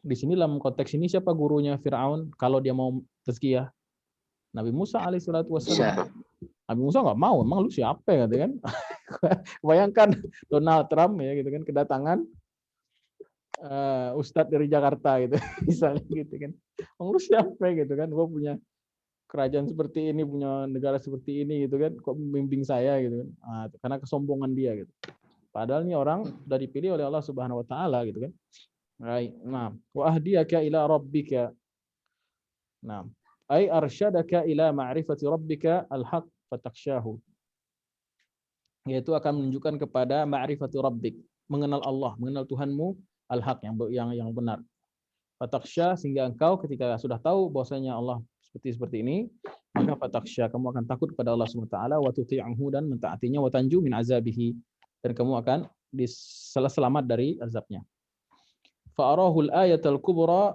di sini dalam konteks ini siapa gurunya Fir'aun kalau dia mau tazkiyah? Nabi Musa alaihissalatu wassalam. Nabi Musa nggak mau, emang lu siapa gitu kan? Bayangkan Donald Trump ya gitu kan, kedatangan Ustadz dari Jakarta gitu, misalnya gitu kan. Lu siapa gitu kan? Gua punya kerajaan seperti ini, punya negara seperti ini gitu kan. Kok membimbing saya gitu kan? Karena kesombongan dia gitu. Padahal ini orang sudah dipilih oleh Allah Subhanahu wa taala gitu kan. Right. Nah, wa ahdiyaka ila rabbika. Nah, ay arsyadaka ila ma'rifati rabbika al-haq fatakhsyahu. Yaitu akan menunjukkan kepada ma'rifati rabbik, mengenal Allah, mengenal Tuhanmu al-haq yang benar. Fatakhsya, sehingga engkau ketika sudah tahu bahwasanya Allah seperti ini, maka fatakhsya, kamu akan takut kepada Allah Subhanahu wa taala, wa tuti'ahu, dan mentaatinya, wa tanju min azabihi, dan kamu akan selamat dari azabnya. Fa arahul ayatal kubra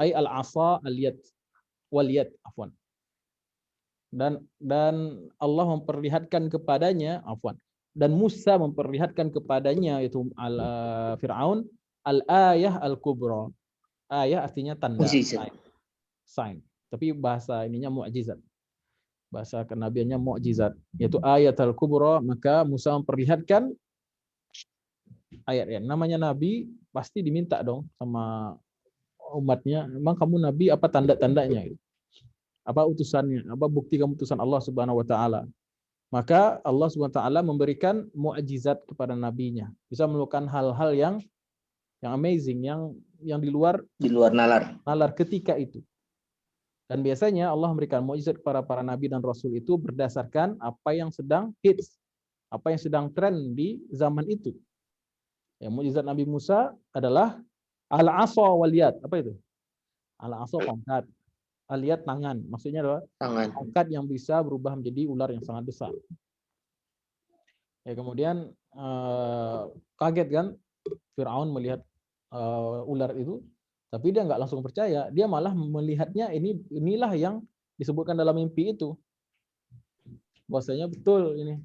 ay al-asa al-yad wal yad, afwan. Dan Allah memperlihatkan kepadanya, afwan, dan Musa memperlihatkan kepadanya, itu Fir'aun, al-ayah al-kubra. Ayah artinya tanda, sign. Tapi bahasa ininya mukjizat. Bahasa kenabiannya mukjizat, yaitu ayat al-kubra. Maka Musa memperlihatkan ayat. Namanya nabi pasti diminta dong sama umatnya, memang kamu nabi, apa tanda-tandanya? Apa utusannya? Apa bukti kamu utusan Allah Subhanahu wa taala? Maka Allah Subhanahu wa taala memberikan mukjizat kepada nabinya, bisa melakukan hal-hal yang amazing, yang di luar nalar ketika itu. Dan biasanya Allah memberikan mukjizat kepada para nabi dan rasul itu berdasarkan apa yang sedang hits, apa yang sedang tren di zaman itu. Ya, mukjizat Nabi Musa adalah al-asa wal yad. Apa itu? Al-asa tongkat, al-yad tangan. Maksudnya adalah tongkat yang bisa berubah menjadi ular yang sangat besar. Ya, kemudian kaget kan Fir'aun melihat ular itu, tapi dia nggak langsung percaya. Dia malah melihatnya inilah yang disebutkan dalam mimpi itu. Bahwasanya betul ini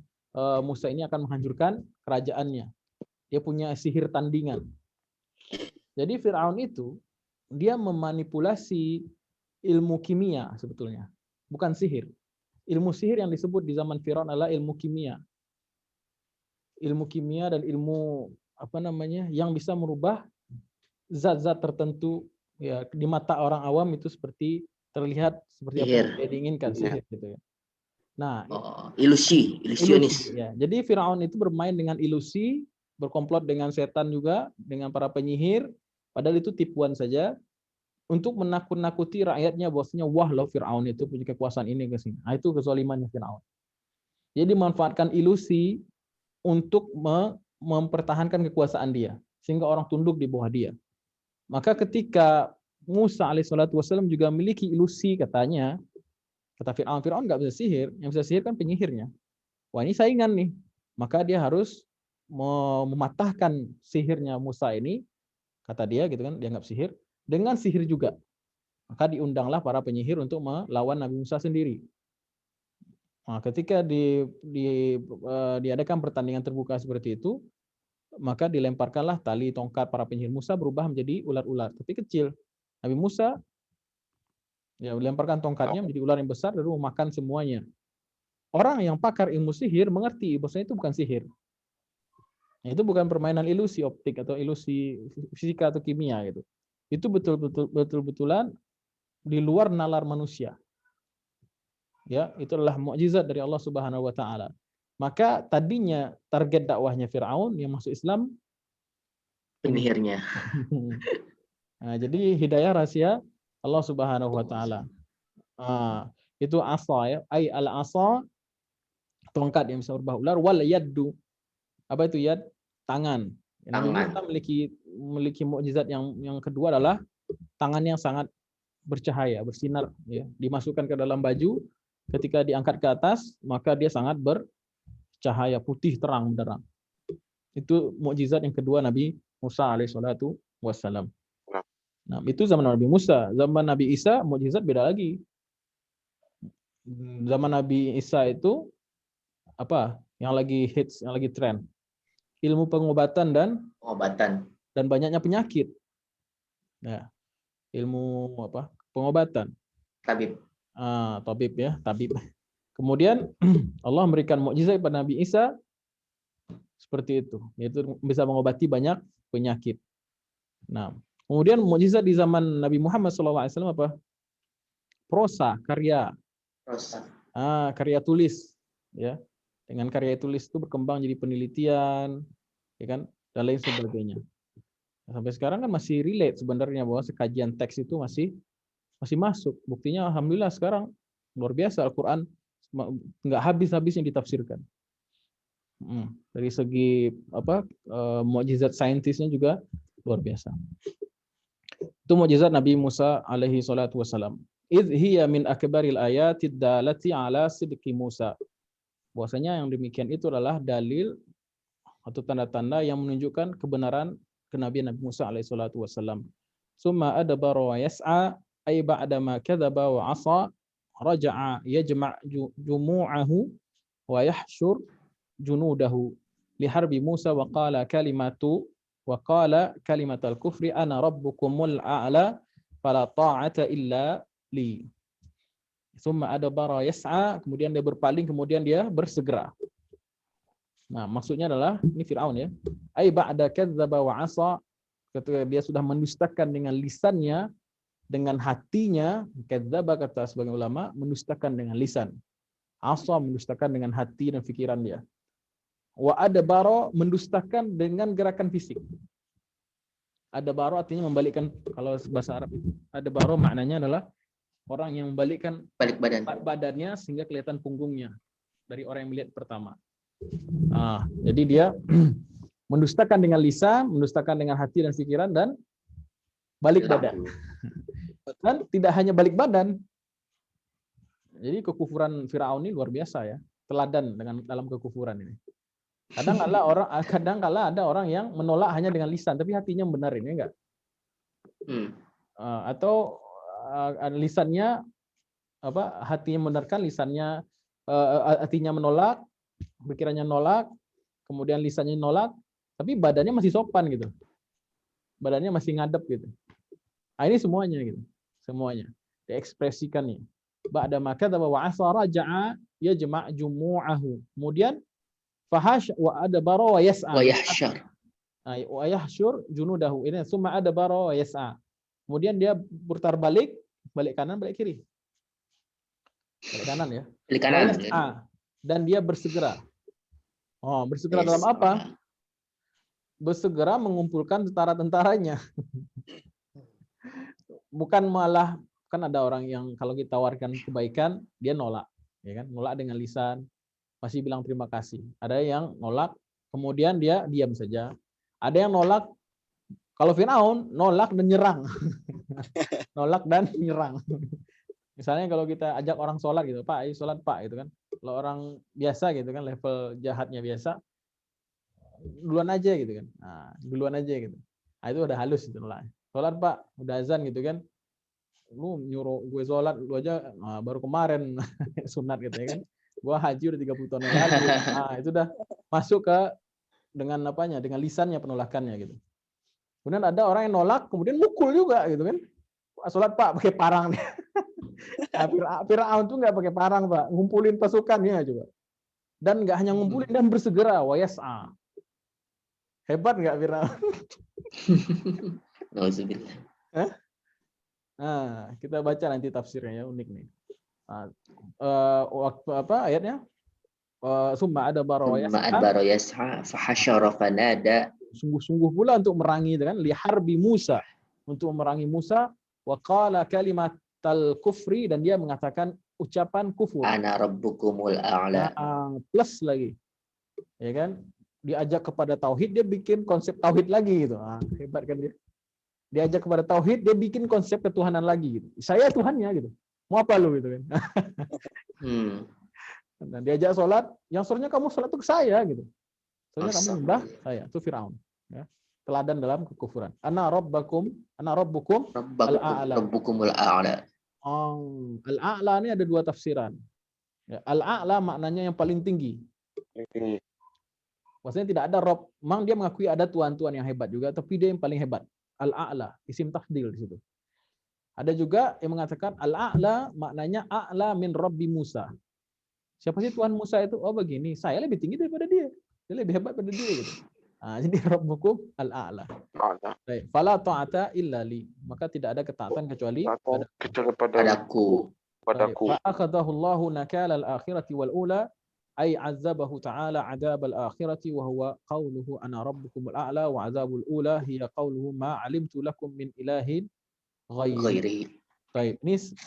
Musa ini akan menghancurkan kerajaannya. Dia punya sihir tandingan. Jadi Fir'aun itu dia memanipulasi ilmu kimia sebetulnya, bukan sihir. Ilmu sihir yang disebut di zaman Fir'aun adalah ilmu kimia. Ilmu kimia dan ilmu yang bisa merubah zat-zat tertentu ya di mata orang awam itu seperti terlihat seperti apa yang diinginkan, sihir gitu ya. Nah, ilusionis. Ya. Jadi Firaun itu bermain dengan ilusi, berkomplot dengan setan juga, dengan para penyihir, padahal itu tipuan saja untuk menakut-nakuti rakyatnya bahwasanya wah loh Firaun itu punya kekuasaan ini ke sini. Nah, itu kezalimannya Firaun. Jadi memanfaatkan ilusi untuk mempertahankan kekuasaan dia sehingga orang tunduk di bawah dia. Maka ketika Musa alaihissalatu wassalam juga memiliki ilusi katanya, kata Fir'aun nggak bisa sihir, yang bisa sihir kan penyihirnya. Wah ini saingan nih, maka dia harus mematahkan sihirnya Musa ini, kata dia gitu kan, dianggap sihir, dengan sihir juga. Maka diundanglah para penyihir untuk melawan Nabi Musa sendiri. Nah, ketika diadakan pertandingan terbuka seperti itu, maka dilemparkanlah tali tongkat para penyihir Musa berubah menjadi ular-ular, tapi kecil. Nabi Musa ya melemparkan tongkatnya menjadi ular yang besar lalu memakan semuanya. Orang yang pakar ilmu sihir mengerti bahwasanya itu bukan sihir. Itu bukan permainan ilusi optik atau ilusi fisika atau kimia gitu. Itu betul-betulan di luar nalar manusia. Ya, itu adalah mukjizat dari Allah Subhanahu wa taala. Maka tadinya target dakwahnya Fir'aun yang masuk Islam penyihirnya. Nah, jadi hidayah rahasia Allah Subhanahu wa taala. Itu asa ya, ai al-asa tongkat yang bisa berubah ular, wal yaddu. Apa itu yad? Tangan. Nabi Musa memiliki mukjizat yang kedua adalah tangan yang sangat bercahaya, bersinar ya, dimasukkan ke dalam baju, ketika diangkat ke atas maka dia sangat bercahaya putih terang benderang. Itu mukjizat yang kedua Nabi Musa alaihissalatu wassalam. Nah, itu zaman Nabi Musa. Zaman Nabi Isa mukjizat beda lagi. Zaman Nabi Isa itu apa? Yang lagi hits, yang lagi tren. Ilmu pengobatan dan banyaknya penyakit. Nah, ilmu apa? Pengobatan. Tabib. Tabib ya, tabib. Kemudian Allah memberikan mukjizat kepada Nabi Isa seperti itu, yaitu bisa mengobati banyak penyakit. Nah, kemudian mukjizat di zaman Nabi Muhammad SAW apa? Prosa, karya, Prosa. karya tulis, ya. Dengan karya tulis itu berkembang jadi penelitian, ya kan, dan lain sebagainya. Sampai sekarang kan masih relate sebenarnya bahwa sekajian teks itu masih masuk. Buktinya alhamdulillah sekarang luar biasa Al-Qur'an nggak habis-habisnya ditafsirkan. Dari segi mukjizat saintisnya juga luar biasa. Itu mukjizat Nabi Musa alaihi salatu wasalam. Idh hiya min akbaril ayatid dalati ala sidqi Musa. Bahwasanya yang demikian itu adalah dalil atau tanda-tanda yang menunjukkan kebenaran kenabian Nabi Musa alaihi salatu wasalam. Summa adbara wa yas'a ay ba'da ma kadzaba wa 'asa raja'a yajma' jumu'ahu wa yahsyur junudahu li harbi Musa wa qala kalimatal kufri ana rabbukumul a'la fala ta'ata illa li. Summa adbara yas'a, kemudian dia berpaling, kemudian dia bersegera. Nah, maksudnya adalah ini Firaun ya. Ai ba'da kadzdzaba wa 'asa, ketika dia sudah mendustakan dengan lisannya, dengan hatinya. Kadzdzaba kata sebagian ulama mendustakan dengan lisan. 'Asa mendustakan dengan hati dan pikiran dia. Wa adbara mendustakan dengan gerakan fisik. Adbara artinya membalikkan, kalau bahasa Arab itu. Adbara maknanya adalah orang yang membalikkan Balik badan. badannya sehingga kelihatan punggungnya dari orang yang melihat pertama. Jadi dia mendustakan dengan lisan, mendustakan dengan hati dan pikiran, dan balik badan. Dan tidak hanya balik badan. Jadi kekufuran Firaun ini luar biasa ya, teladan dalam kekufuran ini. Kadang kala ada orang yang menolak hanya dengan lisan, tapi hatinya benarin, ya enggak? Atau lisannya hatinya membenarkan, lisannya hatinya menolak, pikirannya nolak, kemudian lisannya nolak, tapi badannya masih sopan gitu. Badannya masih ngadep gitu. Ini semuanya gitu. Semuanya diekspresikannya. Ba'da ma kadzaba wa 'asa raja'a yajma' jumu'ahu. Kemudian fahash wa adbara wa yas'a. Wa yahsyur. Wa yahsyur junudahu. Ini summa adbara wa yas'a. Kemudian dia putar balik kanan, balik kiri. Balik kanan ya. Balik kanan. Dan dia bersegera. Bersegera dalam apa? Bersegera mengumpulkan tentara-tentaranya. Bukan malah, kan ada orang yang kalau kita tawarkan kebaikan, dia nolak. Ya kan? Nolak dengan lisan, masih bilang terima kasih. Ada yang nolak, kemudian dia diam saja. Ada yang nolak, kalau Firaun, nolak dan nyerang. Nolak dan nyerang. Misalnya kalau kita ajak orang sholat gitu, Pak, ayo sholat Pak, gitu kan. Kalau orang biasa gitu kan, level jahatnya biasa, duluan aja gitu kan. Duluan aja gitu. Itu udah halus itu nolak. Sholat Pak, udah azan gitu kan. Lu nyuruh gue sholat, lu aja baru kemarin sunat gitu ya kan. Gua haji udah 30 tahun yang lalu. Itu udah masuk ke dengan apanya? Dengan lisannya penolakannya gitu. Kemudian ada orang yang nolak, kemudian mukul juga gitu kan. Sholat Pak pakai parang nih. Firaun tuh nggak pakai parang Pak, ngumpulin pasukannya coba. Dan nggak hanya ngumpulin, dan bersegera, wa yas'a. Hebat nggak Firaun? Nauzubillah. Kita baca nanti tafsirnya ya, unik nih. Waktu apa ayatnya? Summa adbara wa yas'a fa hasyara fanada. Sungguh-sungguh pula untuk merangi dengan liharbi Musa, untuk memerangi Musa, wa qala kalimatal kufri, dan dia mengatakan ucapan kufur. Ana rabbukumul a'la. Plus lagi. Ya kan? Diajak kepada tauhid, dia bikin konsep tauhid lagi gitu. Hebat kan dia. Diajak kepada tauhid, dia bikin konsep ketuhanan lagi gitu. Saya Tuhannya gitu. Mau apa lu gitu kan. Dan diajak sholat, yang seharusnya kamu sholat itu ke saya gitu. Seharusnya kamu nyembah saya, itu Firaun. Ya. Teladan dalam kekufuran. Ana rabbukum rabbukumul a'la. Al-a'la ini ada dua tafsiran. Ya, al-a'la maknanya yang paling tinggi. Maksudnya tidak ada Rob, memang dia mengakui ada tuan-tuan yang hebat juga, tapi dia yang paling hebat. Al-a'la, isim tafdil di situ. Ada juga yang mengatakan al-a'la maknanya a'la min Rabbi Musa. Siapa sih Tuhan Musa itu? Oh begini, saya lebih tinggi daripada dia. Dia lebih hebat daripada dia gitu. Jadi rabbukum al-a'la. A'la. Baik, fala ta'ata illa li. Maka tidak ada ketaatan kecuali Atau kecuali Padaku. padaku. Fa'akhadahu Allahu nakala al-akhirati wal ula ay 'azzabahu ta'ala 'adzab al-akhirati wa huwa qawluhu ana rabbukum al-a'la wa 'adzabul ula hiya qawluhu ma 'alimtu lakum min ilahin ghairi. Ghairi. Baik,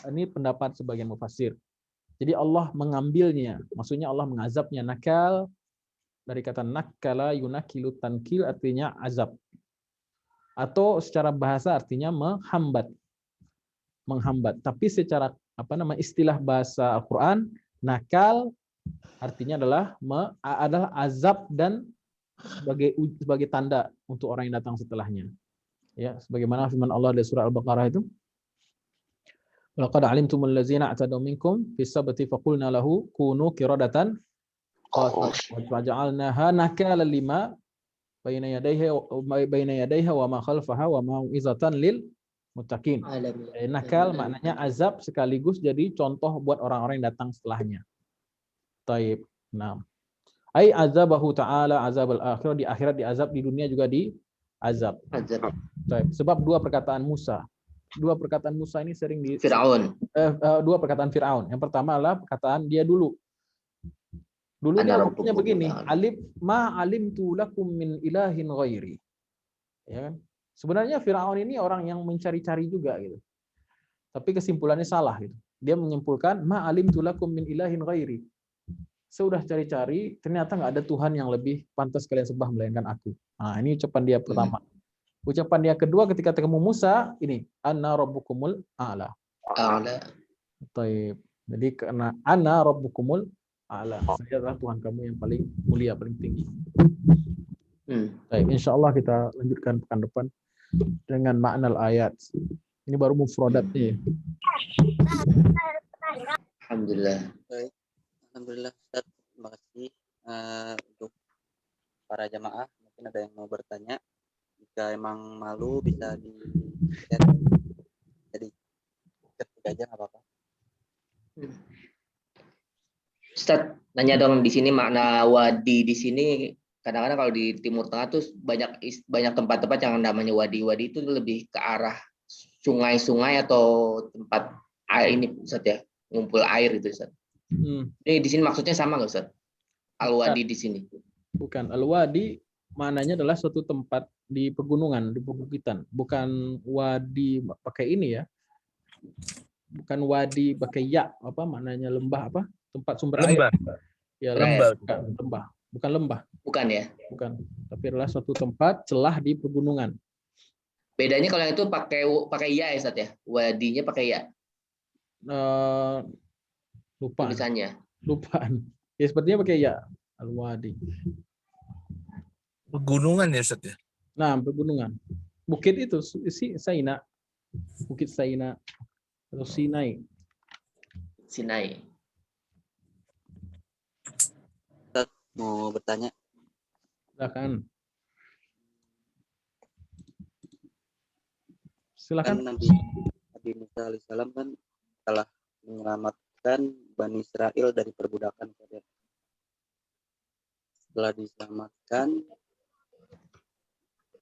ini pendapat sebagian mufassir. Jadi Allah mengambilnya, maksudnya Allah mengazabnya. Nakal dari kata nakala yunakilu tankil artinya azab. Atau secara bahasa artinya menghambat. Menghambat. Tapi secara istilah bahasa Al-Qur'an, nakal artinya adalah azab dan sebagai tanda untuk orang yang datang setelahnya. Ya, sebagaimana firman Allah di surah Al-Baqarah itu, laqad alimtumul ladzina a'tadaw minkum fis sabti faqulna lahu kunu qiradatan waja'alnaha nakala lima baina yadayha wa ma khalfaha wa mau'izatan lil muttaqin. Nakal maknanya azab sekaligus jadi contoh buat orang-orang yang datang setelahnya. Taib. Nah. Ai azabahu ta'ala azabal akhirah, di akhirat diazab, di dunia juga diazab. Taib. Sebab dua perkataan Musa ini sering di Fir'aun. Dua perkataan Fir'aun. Yang pertama adalah perkataan dia dulu. Dulu dia ngomongnya begini, alimtu lakum min ilahin ghairi. Ya kan? Sebenarnya Fir'aun ini orang yang mencari-cari juga gitu. Tapi kesimpulannya salah gitu. Dia menyimpulkan alimtu lakum min ilahin ghairi. Sudah cari-cari, ternyata nggak ada Tuhan yang lebih pantas kalian sembah melainkan aku. Nah, ini ucapan dia pertama. Ucapan dia kedua ketika ketemu Musa, ini ana rabbukumul a'la. Taib. Jadi karena ana rabbukumul a'la, saya adalah Tuhan kamu yang paling mulia, paling tinggi. Taib. Insyaallah kita lanjutkan pekan depan dengan makna ayat. Ini baru mufradatnya. Alhamdulillah. Baik. Alhamdulillah Ustaz, terima kasih untuk para jamaah. Mungkin ada yang mau bertanya. Jika emang malu bisa di chat. Jadi ketik aja nggak apa-apa. Ustaz, nanya dong, di sini makna wadi di sini kadang-kadang kalau di Timur Tengah tuh banyak tempat-tempat yang namanya wadi-wadi itu lebih ke arah sungai-sungai atau tempat air ini Ustaz ya, ngumpul air itu Ustaz. Ini di sini maksudnya sama nggak Ustaz? Al-wadi di sini. Bukan, al-wadi maknanya adalah suatu tempat di pegunungan, di perbukitan. Bukan wadi pakai ini ya. Bukan wadi pakai ya, apa maknanya lembah apa? Tempat sumber air. Ya, lembah. Bukan lembah. Bukan ya? Bukan. Tapi adalah suatu tempat celah di pegunungan. Bedanya kalau yang itu pakai ya Ustaz ya? Wadinya pakai ya. Lupa. Tulisannya. Lupaan. Ya sepertinya pakai ya. Al-wadi. Pegunungan ya Ustaz ya? Nah, pegunungan. Bukit itu Saina. Bukit Saina atau Sinai. Sinai. Ustaz mau bertanya. Silakan. Silakan. Kan Nabi Musa alaihissalam kan telah menyelamatkan Bani Israel dari perbudakan. Setelah diselamatkan,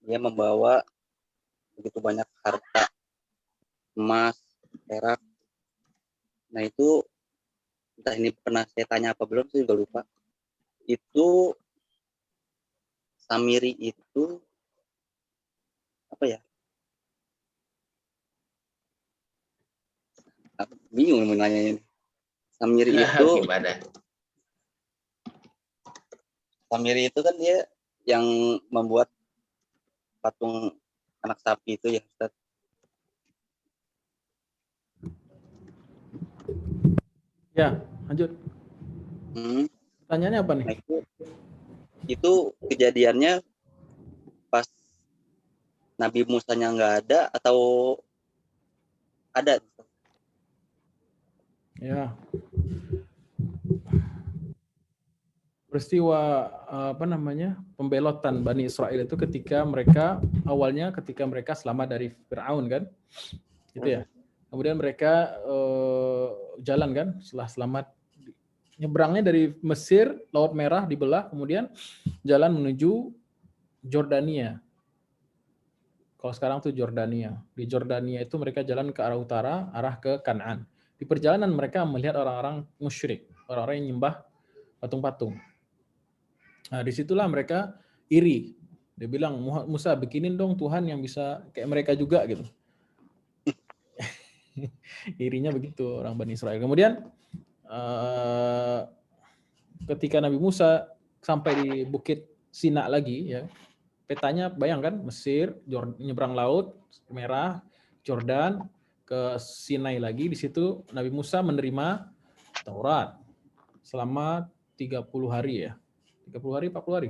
dia membawa begitu banyak harta, emas, perak. Nah itu entah ini pernah saya tanya apa belum, saya juga lupa. Itu Samiri itu apa ya? Bingung menanya ini. Samiri itu gimana? Samiri itu kan dia yang membuat patung anak sapi itu ya Ustaz. Ya, lanjut. Pertanyaannya apa nih? Nah, itu kejadiannya pas Nabi Musanya nggak ada atau ada? Ya. Peristiwa pembelotan Bani Israel itu ketika mereka selamat dari Fir'aun kan, gitu ya. Kemudian mereka jalan kan, setelah selamat nyebrangnya dari Mesir, Laut Merah dibelah, kemudian jalan menuju Jordania. Kalau sekarang tuh Jordania. Di Jordania itu mereka jalan ke arah utara, arah ke Kanaan. Di perjalanan mereka melihat orang-orang musyrik, orang-orang yang nyembah patung-patung. Nah, disitulah mereka iri. Dia bilang, Musa bikinin dong Tuhan yang bisa kayak mereka juga gitu. Irinya begitu orang Bani Israel. Kemudian ketika Nabi Musa sampai di Bukit Sina lagi, ya, petanya bayangkan Mesir, nyebrang laut merah, Jordan ke Sinai lagi. Di situ Nabi Musa menerima Taurat selama 30 hari ya. 30 hari, 40 hari?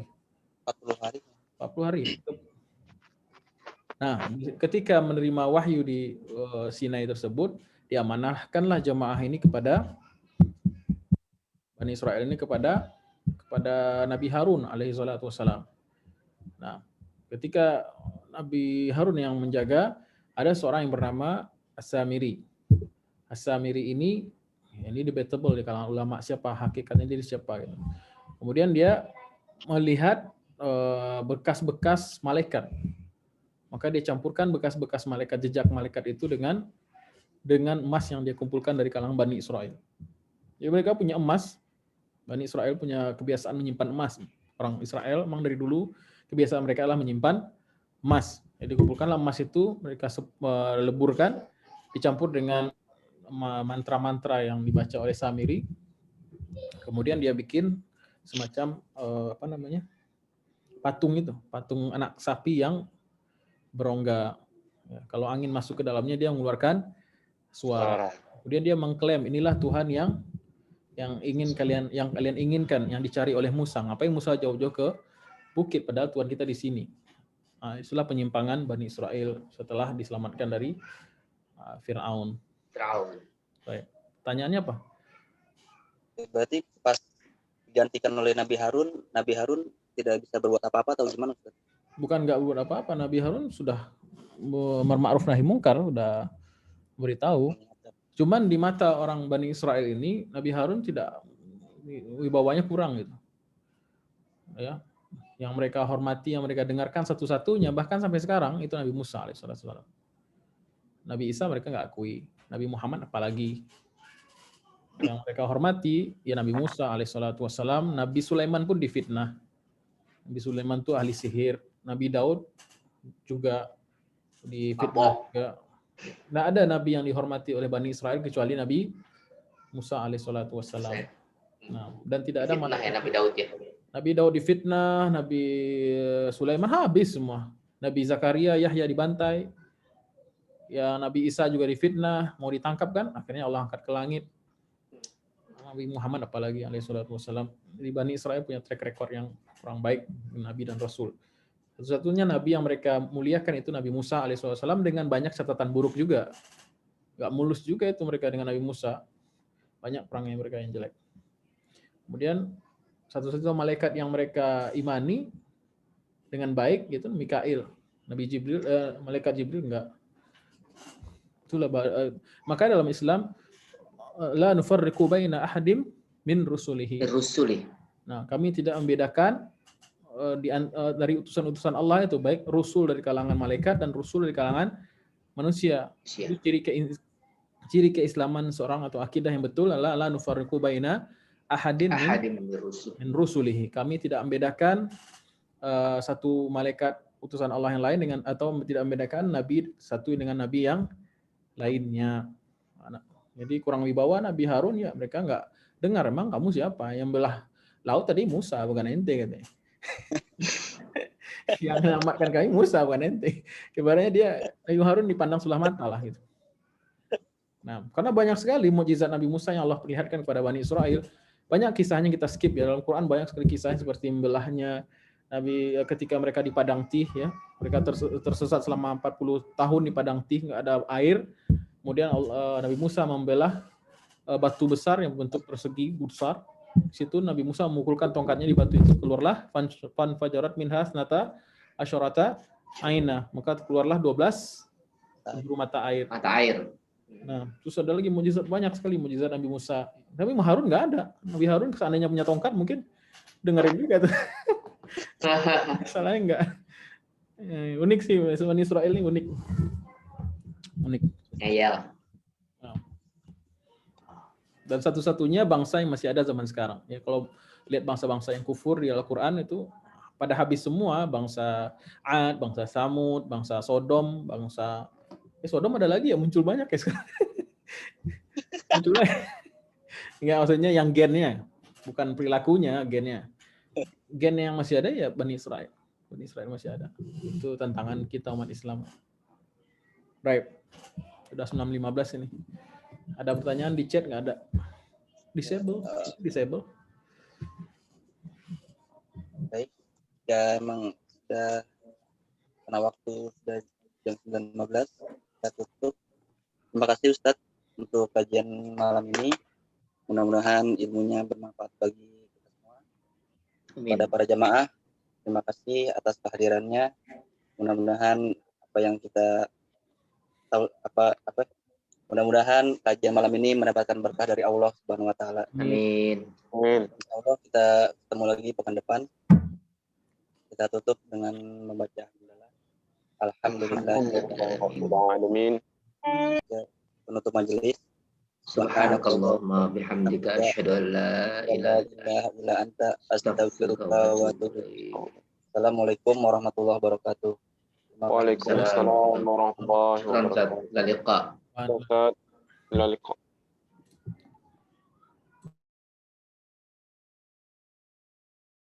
40 hari. 40 hari. Nah, ketika menerima wahyu di Sinai tersebut, diamanahkanlah jemaah ini kepada Bani Israel ini kepada Nabi Harun alaihi salatu wassalam. Nah, ketika Nabi Harun yang menjaga, ada seorang yang bernama As-Samiri. As-Samiri ini debatable di kalangan ulama, siapa hakikatnya dia siapa gitu. Kemudian dia melihat bekas-bekas malaikat. Maka dia campurkan bekas-bekas malaikat, jejak malaikat itu dengan emas yang dia kumpulkan dari kalangan Bani Israel. Jadi mereka punya emas, Bani Israel punya kebiasaan menyimpan emas. Orang Israel memang dari dulu kebiasaan mereka adalah menyimpan emas. Jadi kumpulkanlah emas itu, mereka leburkan, dicampur dengan mantra-mantra yang dibaca oleh Samiri. Kemudian dia bikin semacam patung itu, patung anak sapi yang berongga. Ya, kalau angin masuk ke dalamnya dia mengeluarkan suara. Kemudian dia mengklaim inilah Tuhan yang kalian inginkan, yang dicari oleh Musa. Ngapain Musa jauh-jauh ke bukit padahal Tuhan kita di sini? Nah, itulah penyimpangan Bani Israel setelah diselamatkan dari Fir'aun. Baik. Pertanyaannya apa? Berarti pas digantikan oleh Nabi Harun tidak bisa berbuat apa-apa atau gimana? Bukan nggak berbuat apa-apa, Nabi Harun sudah berma'ruf nahi mungkar, sudah beritahu. Cuman di mata orang Bani Israel ini, Nabi Harun tidak, wibawanya kurang gitu. Ya, yang mereka hormati, yang mereka dengarkan satu-satunya, bahkan sampai sekarang itu Nabi Musa alaihissalam. Nabi Isa mereka nggak akui, Nabi Muhammad apalagi. Yang mereka hormati ya Nabi Musa alaihissalam, Nabi Sulaiman pun difitnah. Nabi Sulaiman itu ahli sihir. Nabi Daud juga difitnah juga. Nggak ada nabi yang dihormati oleh Bani Israel kecuali Nabi Musa alaihissalam. Nah, dan tidak ada malaikat Nabi Daud ya. Nabi Daud difitnah, Nabi Sulaiman habis semua. Nabi Zakaria, Yahya dibantai. Ya Nabi Isa juga difitnah, mau ditangkap kan? Akhirnya Allah angkat ke langit. Nabi Muhammad apalagi alaihissalam. Di Bani Israel punya track record yang kurang baik Nabi dan Rasul. Satu-satunya Nabi yang mereka muliakan itu Nabi Musa alaihissalam dengan banyak catatan buruk juga. Gak mulus juga itu mereka dengan Nabi Musa. Banyak perangnya mereka yang jelek. Kemudian satu-satunya malaikat yang mereka imani dengan baik gitu Mikail. Nabi Jibril, malaikat Jibril enggak. Itulah maka dalam Islam la nufarriqu baina ahadim min rusulihi. Nah, kami tidak membedakan dari utusan-utusan Allah itu, baik Rasul dari kalangan malaikat dan Rasul dari kalangan manusia. Itu ciri keislaman seorang atau akidah yang betul adalah la nufarriqu baina ahadin min rusulihi. Kami tidak membedakan satu malaikat utusan Allah yang lain dengan, atau tidak membedakan nabi satu dengan nabi yang lainnya. Jadi kurang wibawa Nabi Harun, ya mereka nggak dengar, emang kamu siapa? Yang belah laut tadi Musa bukan ente katanya. Yang menyelamatkan kami Musa bukan ente. Ibaratnya dia Nabi Harun dipandang sebelah mata lah gitu. Nah, karena banyak sekali mukjizat Nabi Musa yang Allah perlihatkan kepada Bani Israel. Banyak kisahnya kita skip ya, dalam Quran banyak sekali kisahnya seperti membelahnya Nabi ketika mereka di padang Tih ya. Mereka tersesat selama 40 tahun di padang Tih, nggak ada air. Kemudian Nabi Musa membelah batu besar yang bentuk persegi besar. Di situ Nabi Musa memukulkan tongkatnya di batu itu, keluarlah fajarat minha sanata asyarata aina, maka keluarlah 12 mata air. Nah, terus ada lagi mukjizat, banyak sekali mukjizat Nabi Musa. Tapi Harun nggak ada. Nabi Harun seandainya punya tongkat mungkin dengerin juga tuh. Salahnya enggak. Unik sih, Bani Israel ini unik. Unik. Ngeyel. Dan satu-satunya bangsa yang masih ada zaman sekarang. Ya, kalau lihat bangsa-bangsa yang kufur di Al-Quran itu pada habis semua, bangsa Ad, bangsa Samud, bangsa Sodom, bangsa Sodom ada lagi ya, muncul banyak ya sekarang. Muncul lagi. Enggak, maksudnya yang gennya, bukan perilakunya, gennya. Gen yang masih ada ya Bani Israel. Bani Israel masih ada. Itu tantangan kita umat Islam. Right. Sudah 9.15 ini. Ada pertanyaan di chat nggak ada? Disable. Baik. Ya emang sudah karena waktu sudah jam 9.15 kita tutup. Terima kasih Ustadz untuk kajian malam ini. Mudah-mudahan ilmunya bermanfaat bagi kita semua. Kepada para jamaah, terima kasih atas kehadirannya. Mudah-mudahan apa yang kita tahu mudah-mudahan kajian malam ini mendapatkan berkah dari Allah Subhanahu wa taala. Amin. Insyaallah kita ketemu lagi pekan depan. Kita tutup dengan membaca alhamdulillah. Alamin. Penutup majelis. Subhanakallahumma bihamdika asyhadu an la ilaha illa anta astaghfiruka astaghfiruka wa wa atubu atubu ilaik. ilaik. Assalamualaikum warahmatullahi wabarakatuh. Waalaikumsalam warahmatullahi Salam wabarakatuh. sehat. La liqa. Ustaz, ila liqa.